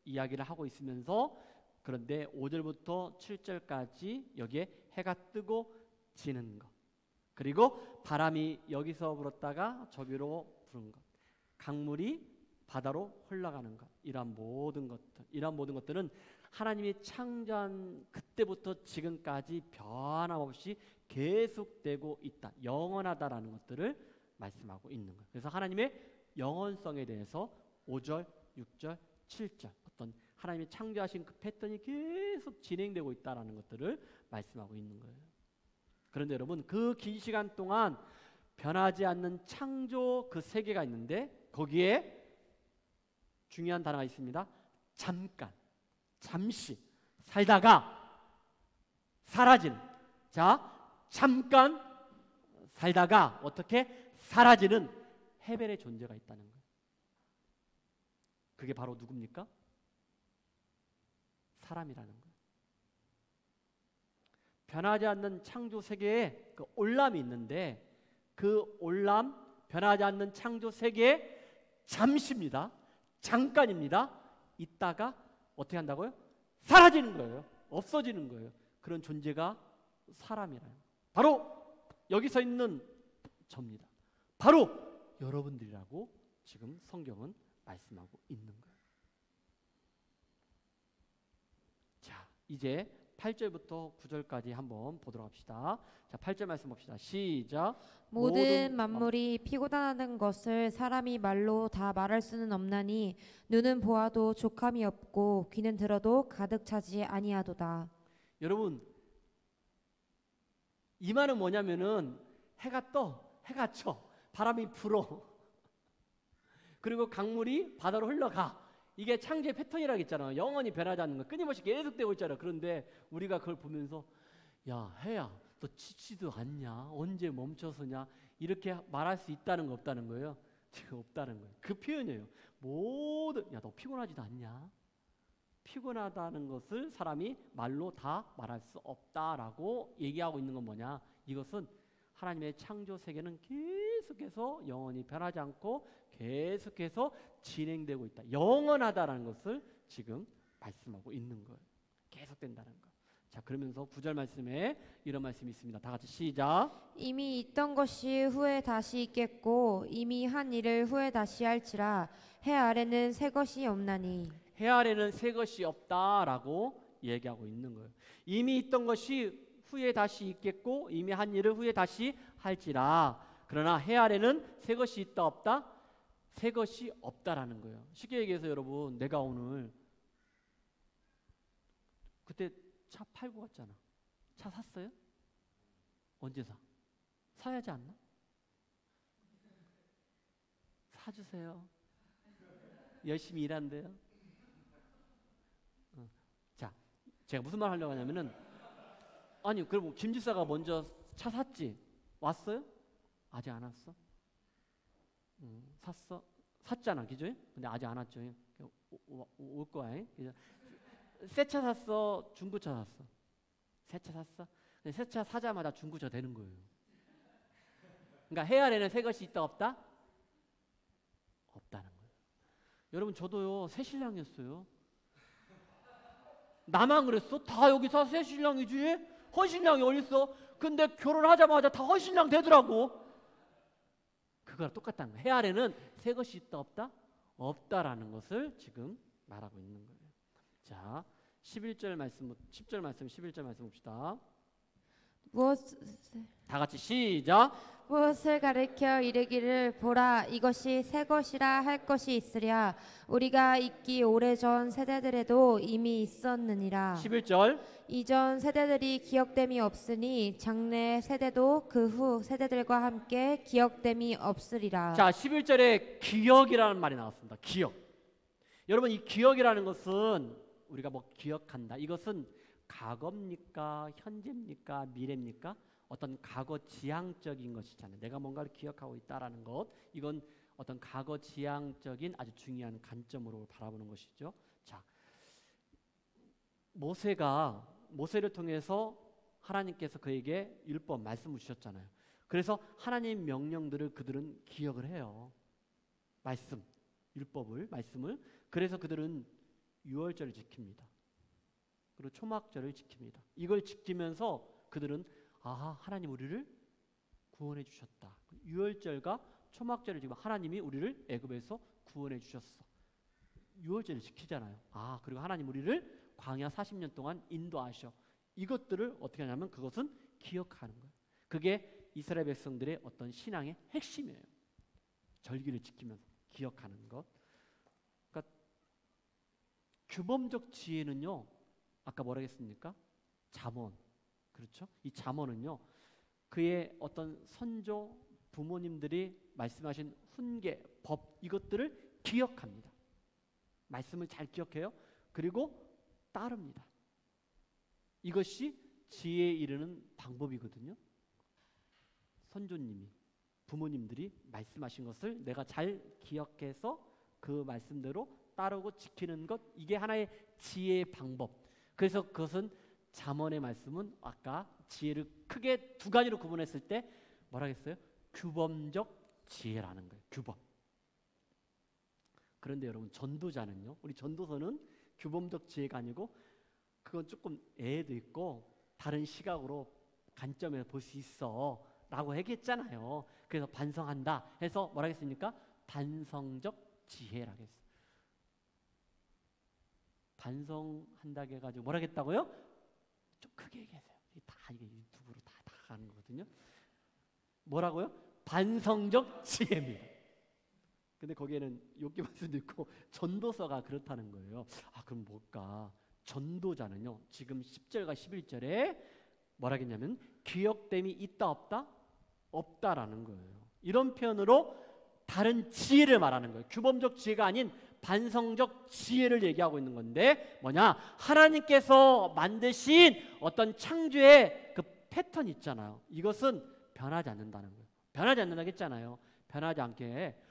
이야기를 하고 있으면서 그런데 5절부터 7절까지 여기에 해가 뜨고 지는 것. 그리고 바람이 여기서 불었다가 저기로 부는 것. 강물이 바다로 흘러가는 것, 이러한 모든 것들은 하나님이 창조한 그때부터 지금까지 변함없이 계속되고 있다, 영원하다라는 것들을 말씀하고 있는 거예요. 그래서 하나님의 영원성에 대해서 5절, 6절, 7절 어떤 하나님이 창조하신 그 패턴이 계속 진행되고 있다라는 것들을 말씀하고 있는 거예요. 그런데 여러분, 그 긴 시간 동안 변하지 않는 창조 그 세계가 있는데 거기에 중요한 단어가 있습니다. 잠깐, 잠시 살다가 사라지는. 자, 잠깐 살다가 어떻게 사라지는 헤벨의 존재가 있다는 거예요. 그게 바로 누굽니까? 사람이라는 거예요. 변하지 않는 창조 세계에 그 올람이 있는데 그 올람, 변하지 않는 창조 세계에 잠시입니다. 잠깐입니다. 있다가 어떻게 한다고요? 사라지는 거예요. 없어지는 거예요. 그런 존재가 사람이라요. 바로 여기 서 있는 저입니다. 바로 여러분들이라고 지금 성경은 말씀하고 있는 거예요. 자, 이제 8절부터 9절까지 한번 보도록 합시다. 자, 8절 말씀 봅시다. 시작.
모든 만물이 피고단하는 것을 사람이 말로 다 말할 수는 없나니 눈은 보아도 족함이 없고 귀는 들어도 가득 차지 아니하도다.
여러분, 이 말은 뭐냐면은 해가 떠, 해가 쳐, 바람이 불어, 그리고 강물이 바다로 흘러가. 이게 창조의 패턴이라고 했잖아. 영원히 변하지 않는 거, 끊임없이 계속되고 있잖아. 그런데 우리가 그걸 보면서 야, 해야 너 지치도 않냐? 언제 멈춰서냐? 이렇게 말할 수 있다는 거 없다는 거예요. 지금 없다는 거예요. 그 표현이에요. 모든 야, 너 피곤하지도 않냐? 피곤하다는 것을 사람이 말로 다 말할 수 없다라고 얘기하고 있는 건 뭐냐? 이것은 하나님의 창조 세계는 계속해서 영원히 변하지 않고 계속해서 진행되고 있다. 영원하다라는 것을 지금 말씀하고 있는 거예요. 계속된다는 거. 자, 그러면서 9절 말씀에 이런 말씀이 있습니다. 다 같이 시작.
이미 있던 것이 후에 다시 있겠고 이미 한 일을 후에 다시 할지라 해 아래는 새 것이 없나니.
해 아래는 새 것이 없다라고 얘기하고 있는 거예요. 이미 있던 것이 후에 다시 있겠고 이미 한 일을 후에 다시 할지라. 그러나 해 아래는 새 것이 있다 없다? 새 것이 없다라는 거예요. 쉽게 얘기해서 여러분, 내가 오늘 그때 차 팔고 갔잖아. 차 샀어요? 언제 사? 사야지 않나? 사주세요. 열심히 일한대요. 자, 제가 무슨 말 하려고 하냐면은, 아니 그럼 김지사가 먼저 차 샀지? 왔어요? 아직 안 왔어? 샀어? 샀잖아, 그죠? 근데 아직 안 왔죠. 올 거야. 새 차 샀어? 중고차 샀어? 새 차 샀어? 근데 새 차 사자마자 중고차 되는 거예요. 그러니까 해 아래는 새 것이 있다 없다? 없다는 거예요. 여러분, 저도요 새 신랑이었어요. 나만 그랬어? 다 여기서 새 신랑이지? 헌신랑이 어딨어? 근데 결혼하자마자 다 헌신랑 되더라고. 그거랑 똑같다는 거예요. 해 아래는 새 것이 있다 없다? 없다라는 것을 지금 말하고 있는 거예요. 자, 11절 말씀, 10절 말씀, 11절 말씀 봅시다. 다 같이 시작.
무엇을 가리켜 이르기를 보라 이것이 새 것이라 할 것이 있으랴 우리가 있기 오래전 세대들에도 이미 있었느니라.
11절.
이전 세대들이 기억됨이 없으니 장래 세대도 그 후 세대들과 함께 기억됨이 없으리라.
자, 11절에 기억이라는 말이 나왔습니다. 기억. 여러분, 이 기억이라는 것은 우리가 뭐 기억한다, 이것은 과거입니까? 현재입니까? 미래입니까? 어떤 과거 지향적인 것이잖아요. 내가 뭔가를 기억하고 있다라는 것, 이건 어떤 과거 지향적인 아주 중요한 관점으로 바라보는 것이죠. 자, 모세를 통해서 하나님께서 그에게 율법 말씀을 주셨잖아요. 그래서 하나님 명령들을 그들은 기억을 해요. 말씀, 율법을, 말씀을. 그래서 그들은 유월절을 지킵니다. 그리고 초막절을 지킵니다. 이걸 지키면서 그들은 하나님 우리를 구원해 주셨다. 유월절과 초막절을 지키면 하나님이 우리를 애굽에서 구원해 주셨어. 유월절을 지키잖아요. 그리고 하나님 우리를 광야 40년 동안 인도하셔. 이것들을 어떻게 하냐면 그것은 기억하는 거예요. 그게 이스라엘 백성들의 어떤 신앙의 핵심이에요. 절기를 지키면서 기억하는 것. 그러니까 규범적 지혜는요, 아까 뭐라 했습니까? 잠언. 그렇죠? 이 잠언은요, 그의 어떤 선조 부모님들이 말씀하신 훈계, 법 이것들을 기억합니다. 말씀을 잘 기억해요. 그리고 따릅니다. 이것이 지혜에 이르는 방법이거든요. 선조님이, 부모님들이 말씀하신 것을 내가 잘 기억해서 그 말씀대로 따르고 지키는 것, 이게 하나의 지혜의 방법. 그래서 그것은 잠언의 말씀은 아까 지혜를 크게 두 가지로 구분했을 때 뭐라 했어요? 규범적 지혜라는 거예요. 규범. 그런데 여러분, 전도자는요, 우리 전도서는 규범적 지혜가 아니고 그건 조금 애도 있고 다른 시각으로 관점에서 볼 수 있어 라고 얘기했잖아요. 그래서 반성한다 해서 뭐라 했습니까? 반성적 지혜라고 했어요. 반성한다고 해가지고 뭐라 했다고요? 좀 크게 얘기하세요. 이게 유튜브로 다 가는 거거든요. 뭐라고요? 반성적 지혜입니다. 근데 거기에는 욥기 말씀도 있고 전도서가 그렇다는 거예요. 아, 그럼 뭘까? 전도자는요, 지금 10절과 11절에 뭐라 했냐면 기억됨이 있다 없다? 없다라는 거예요. 이런 표현으로 다른 지혜를 말하는 거예요. 규범적 지혜가 아닌 반성적 지혜를 얘기하고 있는 건데 뭐냐? 하나님께서 만드신 어떤 창조의 그 패턴 있잖아요. 이것은 변하지 않는다는 거예요. 변하지 않는다고 했잖아요. 변하지 않게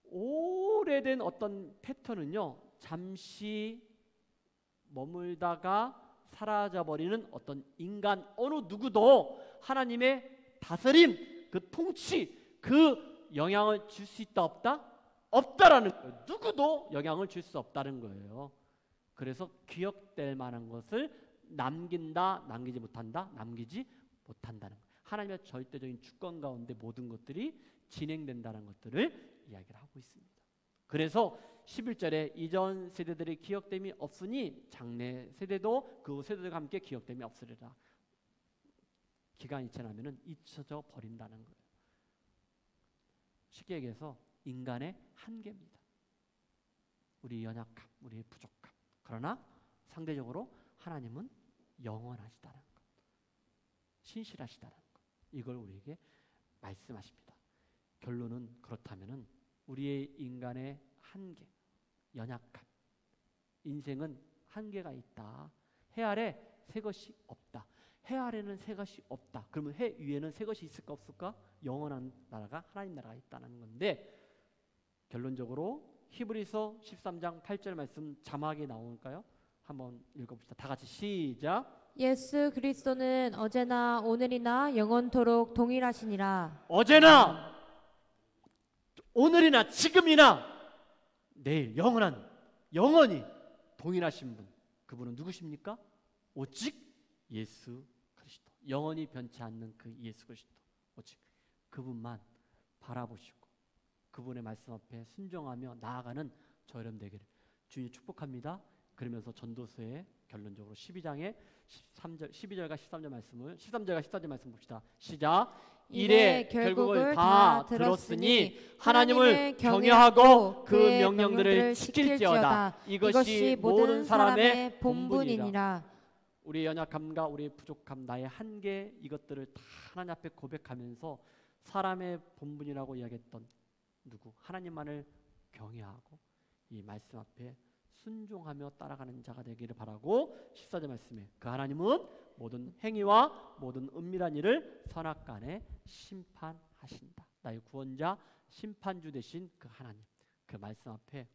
오래된 어떤 패턴은요, 잠시 머물다가 사라져버리는 어떤 인간 어느 누구도 하나님의 다스림, 그 통치, 그 영향을 줄 수 있다 없다? 없다라는 거예요. 누구도 영향을 줄 수 없다는 거예요. 그래서 기억될 만한 것을 남긴다, 남기지 못한다, 남기지 못한다는 거예요. 하나님의 절대적인 주권 가운데 모든 것들이 진행된다는 것들을 이야기를 하고 있습니다. 그래서 11절에 이전 세대들의 기억됨이 없으니 장래 세대도 그 세대들과 함께 기억됨이 없으리라. 기간이 지나면은 잊혀져 버린다는 거예요. 쉽게 얘기해서 인간의 한계입니다. 우리 연약함, 우리의 부족함. 그러나 상대적으로 하나님은 영원하시다는 것, 신실하시다는 것, 이걸 우리에게 말씀하십니다. 결론은 그렇다면은 우리의 인간의 한계, 연약함, 인생은 한계가 있다. 해 아래 새 것이 없다. 해 아래는 새 것이 없다. 그러면 해 위에는 새 것이 있을까 없을까? 영원한 나라가 하나님 나라가 있다는 건데, 결론적으로 히브리서 13장 8절 말씀 자막이 나올까요? 한번 읽어봅시다. 다 같이 시작.
예수 그리스도는 어제나 오늘이나 영원토록 동일하시니라.
어제나 오늘이나 지금이나 내일 영원히 동일하신 분, 그분은 누구십니까? 오직 예수 그리스도. 영원히 변치 않는 그 예수 그리스도, 오직 그분만 바라보시고 그분의 말씀 앞에 순종하며 나아가는 저 여러분 되기를 주님 축복합니다. 그러면서 전도서의 결론적으로 12장의 12절과 13절 말씀 봅시다. 시작. 이래 결국을 다 들었으니 하나님을 경외하고 그 명령들을 지킬지어다. 이것이 모든 사람의 본분이니라. 우리의 연약함과 우리의 부족함, 나의 한계, 이것들을 다 하나님 앞에 고백하면서 사람의 본분이라고 이야기했던 누구? 하나님만을 경외하고 이 말씀 앞에 순종하며 따라가는 자가 되기를 바라고, 14절 말씀에 그 하나님은 모든 행위와 모든 은밀한 일을 선악간에 심판하신다. 나의 구원자, 심판주 되신 그 하나님, 그 말씀 앞에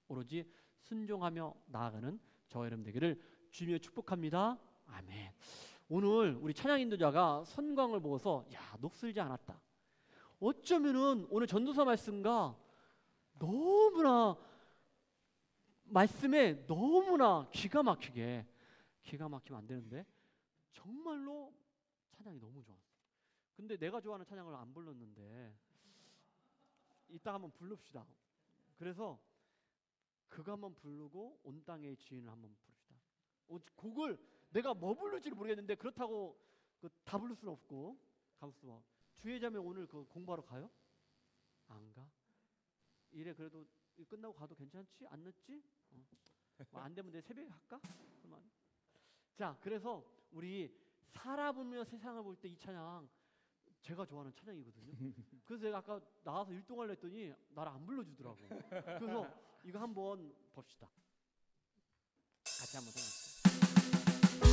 오로지 순종하며 나아가는 저와 여러분 되기를 주님의 축복합니다. 아멘. 오늘 우리 찬양 인도자가 선광을 보고서 녹슬지 않았다. 어쩌면은 오늘 전도서 말씀과 너무나 말씀에 너무나 기가 막히면 안 되는데 정말로 찬양이 너무 좋았어. 근데 내가 좋아하는 찬양을 안 불렀는데 이따 한번 부릅시다. 그래서 그거 한번 부르고 온 땅의 주인을 한번 부릅시다. 곡을 내가 뭐 부를지를 모르겠는데 그렇다고 다 부를 수는 없고. 가만있어 봐. 주의자매 오늘 그 공부하러 가요? 안 가? 이래 그래도 끝나고 가도 괜찮지? 안 늦지? 뭐 안 되면 내 새벽에 할까? 그러면 자, 그래서 우리 살아보며 세상을 볼 때 이 찬양 제가 좋아하는 찬양이거든요. 그래서 제가 아까 나와서 율동하려 했더니 나를 안 불러주더라고. 그래서 이거 한번 봅시다. 같이 한번 생각해보세요.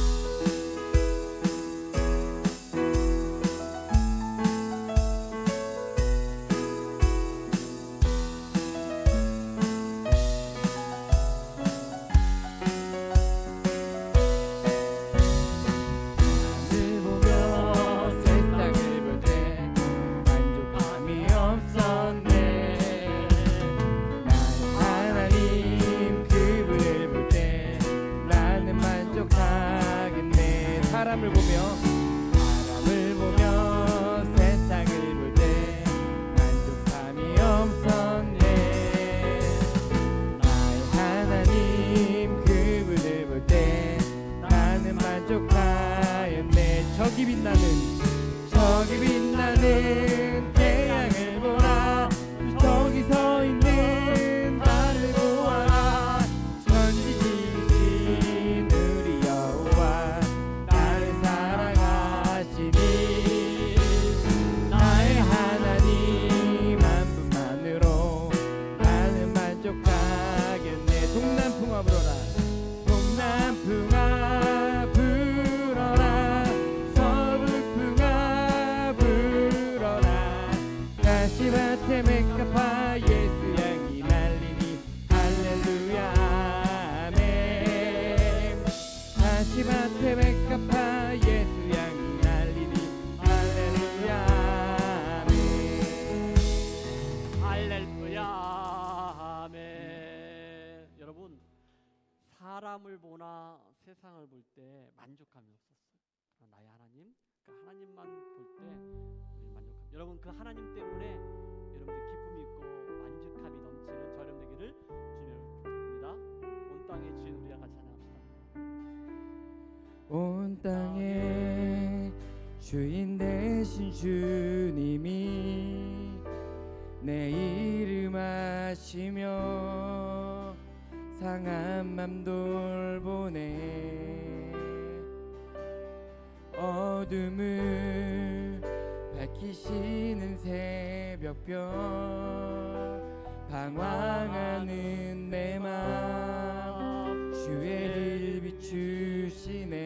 저기 빛나는 태양을 보라. 저기 서 있는 나를 보아라. 전지지신 우리 여호와 나를 사랑하시니 나의 하나님 한 분만으로 나는 만족하겠네. 동남풍아 불어라. 동남풍아 불어라. 서북풍아 불어라. 가시밭에 메카파 예수 양이 날리니 할렐루야 아멘. 가시밭에 메카파 예수 양이 날리니 할렐루야 아멘.
할렐루야 아멘. 여러분, 사람을 보나 세상을 볼 때 만족함이 없었어요. 그러나 나의 하나님, 그 하나님만 볼 때 우리 만족함. 여러분, 그 하나님 때문에 여러분들 기쁨이 있고 만족함이 넘치는 저 여러분 되기를 주님으로 축복합니다. 온 땅의 주인 우리가 같이 찬양합시다.
온 땅의 주인 되신 주님이 내 이름 아시며 상한 맘 돌보네. 어둠을 밝히시는 새벽별 방황하는 내 맘 주의 길 비추시네.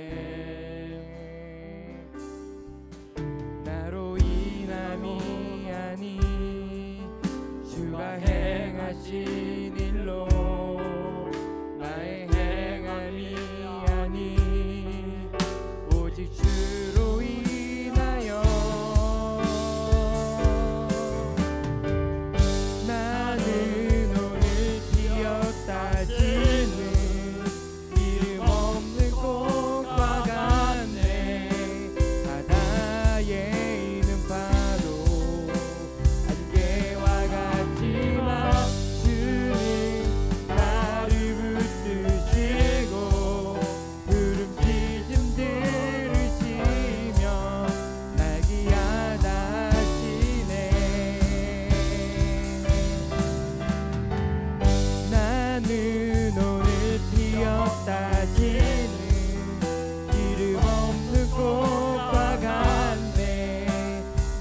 나로 인함이 아니 주가 행하신 일로 나의 행함이 아니 오직 주로 인하여 나는 오늘 피었다 지는 이름 없는 꽃과 같네. 바다에 있는 파도 안개와 같지만 주는 나를 붙드시고 구름 찢음 들으시며 날 귀하다 하시네. 나는 오늘 피었다 지는 이름 없는 꽃과 같네.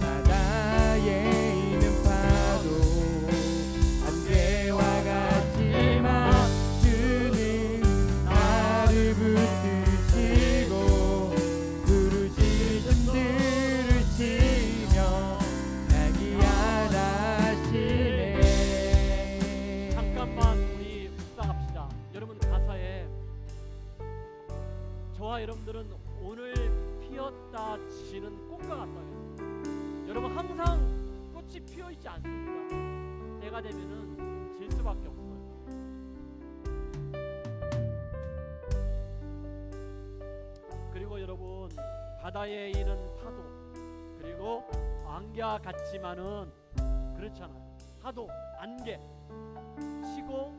바다에 있는 파도 안개와 같지만 주는 나를 붙드시고 부르짖음 들으시며 날 귀하다 하시네.
잠깐만 우리 묵상합시다. 여러분, 가사에 저와 여러분들은 오늘 피었다 지는 꽃과 같다. 여러분, 항상 꽃이 피어 있지 않습니다. 때가 되면은 질 수밖에 없어요. 그리고 여러분, 바다에 있는 파도 그리고 안개와 같지만은 그렇잖아요. 파도, 안개 치고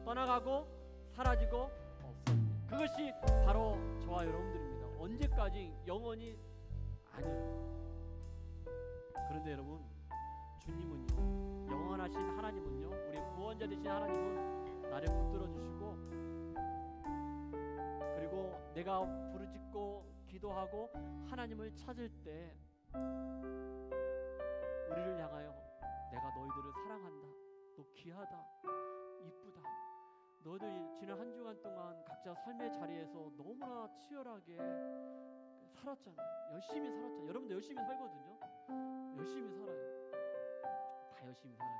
떠나가고 사라지고 없어집니다. 그것이 바로 저와 여러분들입니다. 언제까지 영원히 아니에요. 그런데 여러분, 주님은요, 영원하신 하나님은요, 우리 구원자 되신 하나님은 나를 붙들어 주시고 내가 부르짖고 기도하고 하나님을 찾을 때 우리를 향하여 내가 너희들을 사랑한다, 또 귀하다, 이쁘다. 너희들이 지난 한 주간 동안 각자 삶의 자리에서 너무나 치열하게 살았잖아요. 열심히 살았잖아요. 여러분도 열심히 살거든요. 열심히 살아요. 다 열심히 살아요.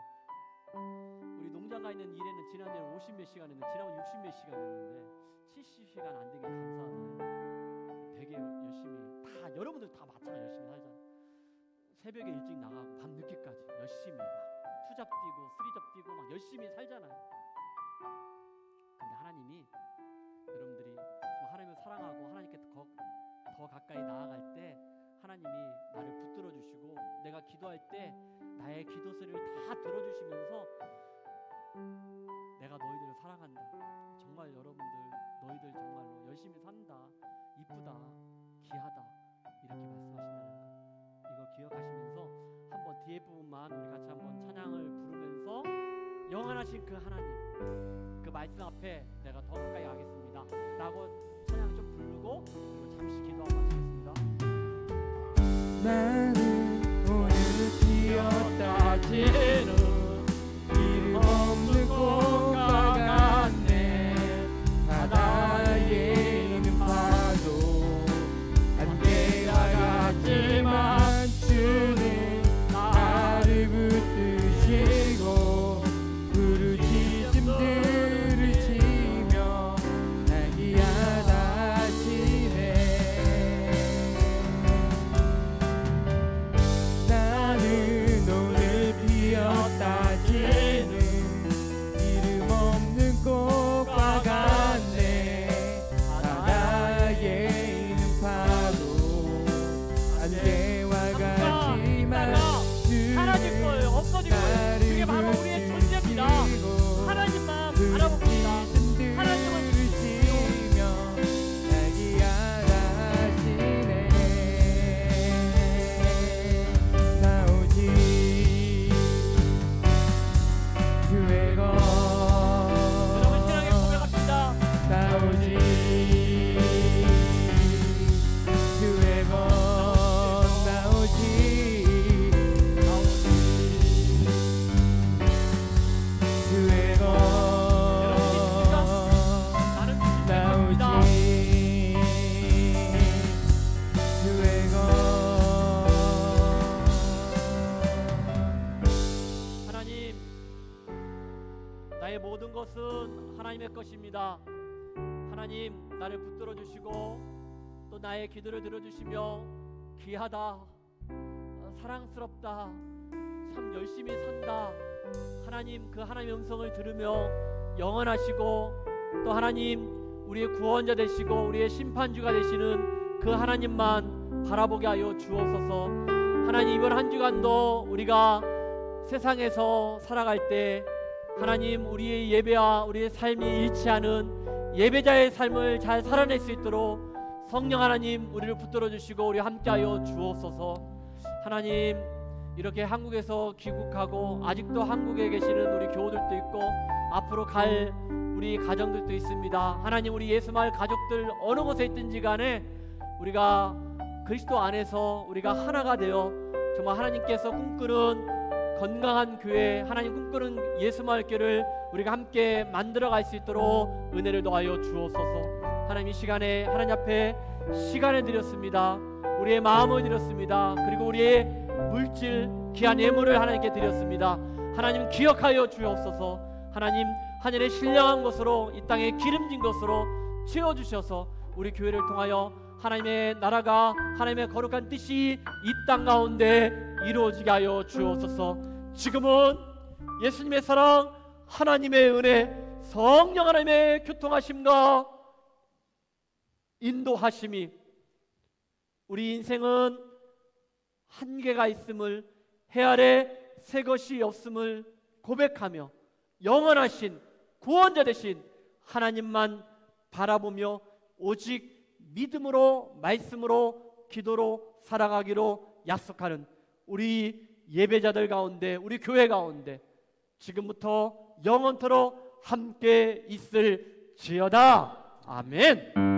우리 농장가 있는 일에는 지난해 50몇 시간 했는데 지난번 60몇 시간 했는데 70시간 안 되게 감사하잖아요. 되게 열심히 다 여러분들 다 마찬가지 열심히 살잖아요. 새벽에 일찍 나가고 밤 늦게까지 열심히 막 투잡 뛰고 쓰리잡 뛰고 막 열심히 살잖아요. 근데 하나님이 여러분들이 좀 하나님을 사랑하고 하나님께 더 가까이 나아갈 때 하나님이 나를 붙들어 주시고 내가 기도할 때 나의 기도 소리를 다 들어주시면서 내가 너희들을 사랑한다, 정말 여러분들 너희들 정말로 열심히 산다, 이쁘다, 귀하다 이렇게 말씀하신다는 거, 이거 기억하시면서 한번 뒤에 부분만 우리 같이 한번 찬양을 부르면서 영원하신 그 하나님 그 말씀 앞에 내가 더 가까이 가겠습니다 라고 찬양 좀 부르고 그리고 잠시 기도하고 마치겠습니다.
나는 오늘 피었다 지는 이름 없는 꽃과 같네. 바다에 있는 파도 안개와 같지만 주는 나를 붙드시고 부르짖음들을 치며 날 귀하다 하시네. 나는 오늘 피었다 지는 이름 없는 꽃과 같네. 바다에 있는 파도 안개와 같지만
사라질 거예요. 없어질 거예요. 그게 바로 우리의 존재입니다. 하나님만 바라봅니다. 하나님을
부르시며 날 귀하다 하시네. 나 오직 주의 것
여러분 신앙의 고백합니다.
나 오직 주의 것 나 오직 주의 것
나는
나
주십니다.
오직 주의 것.
하나님, 나의 모든 것은 하나님의 것입니다. 하나님, 나를 붙들어 주시고 또 나의 기도를 들어주시며 귀하다, 사랑스럽다, 참 열심히 산다. 하나님, 그 하나님의 음성을 들으며 영원하시고 또 하나님 우리의 구원자 되시고 우리의 심판주가 되시는 그 하나님만 바라보게 하여 주옵소서. 하나님, 이번 한 주간도 우리가 세상에서 살아갈 때 하나님 우리의 예배와 우리의 삶이 일치하는 예배자의 삶을 잘 살아낼 수 있도록 성령 하나님 우리를 붙들어 주시고 우리 함께하여 주옵소서. 하나님, 이렇게 한국에서 귀국하고 아직도 한국에 계시는 우리 교우들도 있고 앞으로 갈 우리 가정들도 있습니다. 하나님, 우리 예수마을 가족들 어느 곳에 있든지 간에 우리가 그리스도 안에서 우리가 하나가 되어 정말 하나님께서 꿈꾸는 건강한 교회, 하나님 꿈꾸는 예수마을 교회를 우리가 함께 만들어갈 수 있도록 은혜를 더하여 주옵소서. 하나님, 이 시간에 하나님 앞에 시간을 드렸습니다. 우리의 마음을 드렸습니다. 그리고 우리의 물질 귀한 예물을 하나님께 드렸습니다. 하나님, 기억하여 주옵소서. 하나님, 하늘의 신령한 것으로 이 땅에 기름진 것으로 채워주셔서 우리 교회를 통하여 하나님의 나라가 하나님의 거룩한 뜻이 이 땅 가운데 이루어지게 하여 주옵소서. 지금은 예수님의 사랑, 하나님의 은혜, 성령 하나님의 교통하심과 인도하심이 우리 인생은 한계가 있음을, 해 아래 새 것이 없음을 고백하며 영원하신 구원자 되신 하나님만 바라보며 오직 믿음으로, 말씀으로, 기도로 살아가기로 약속하는 우리 예배자들 가운데, 우리 교회 가운데 지금부터 영원토록 함께 있을지어다. 아멘.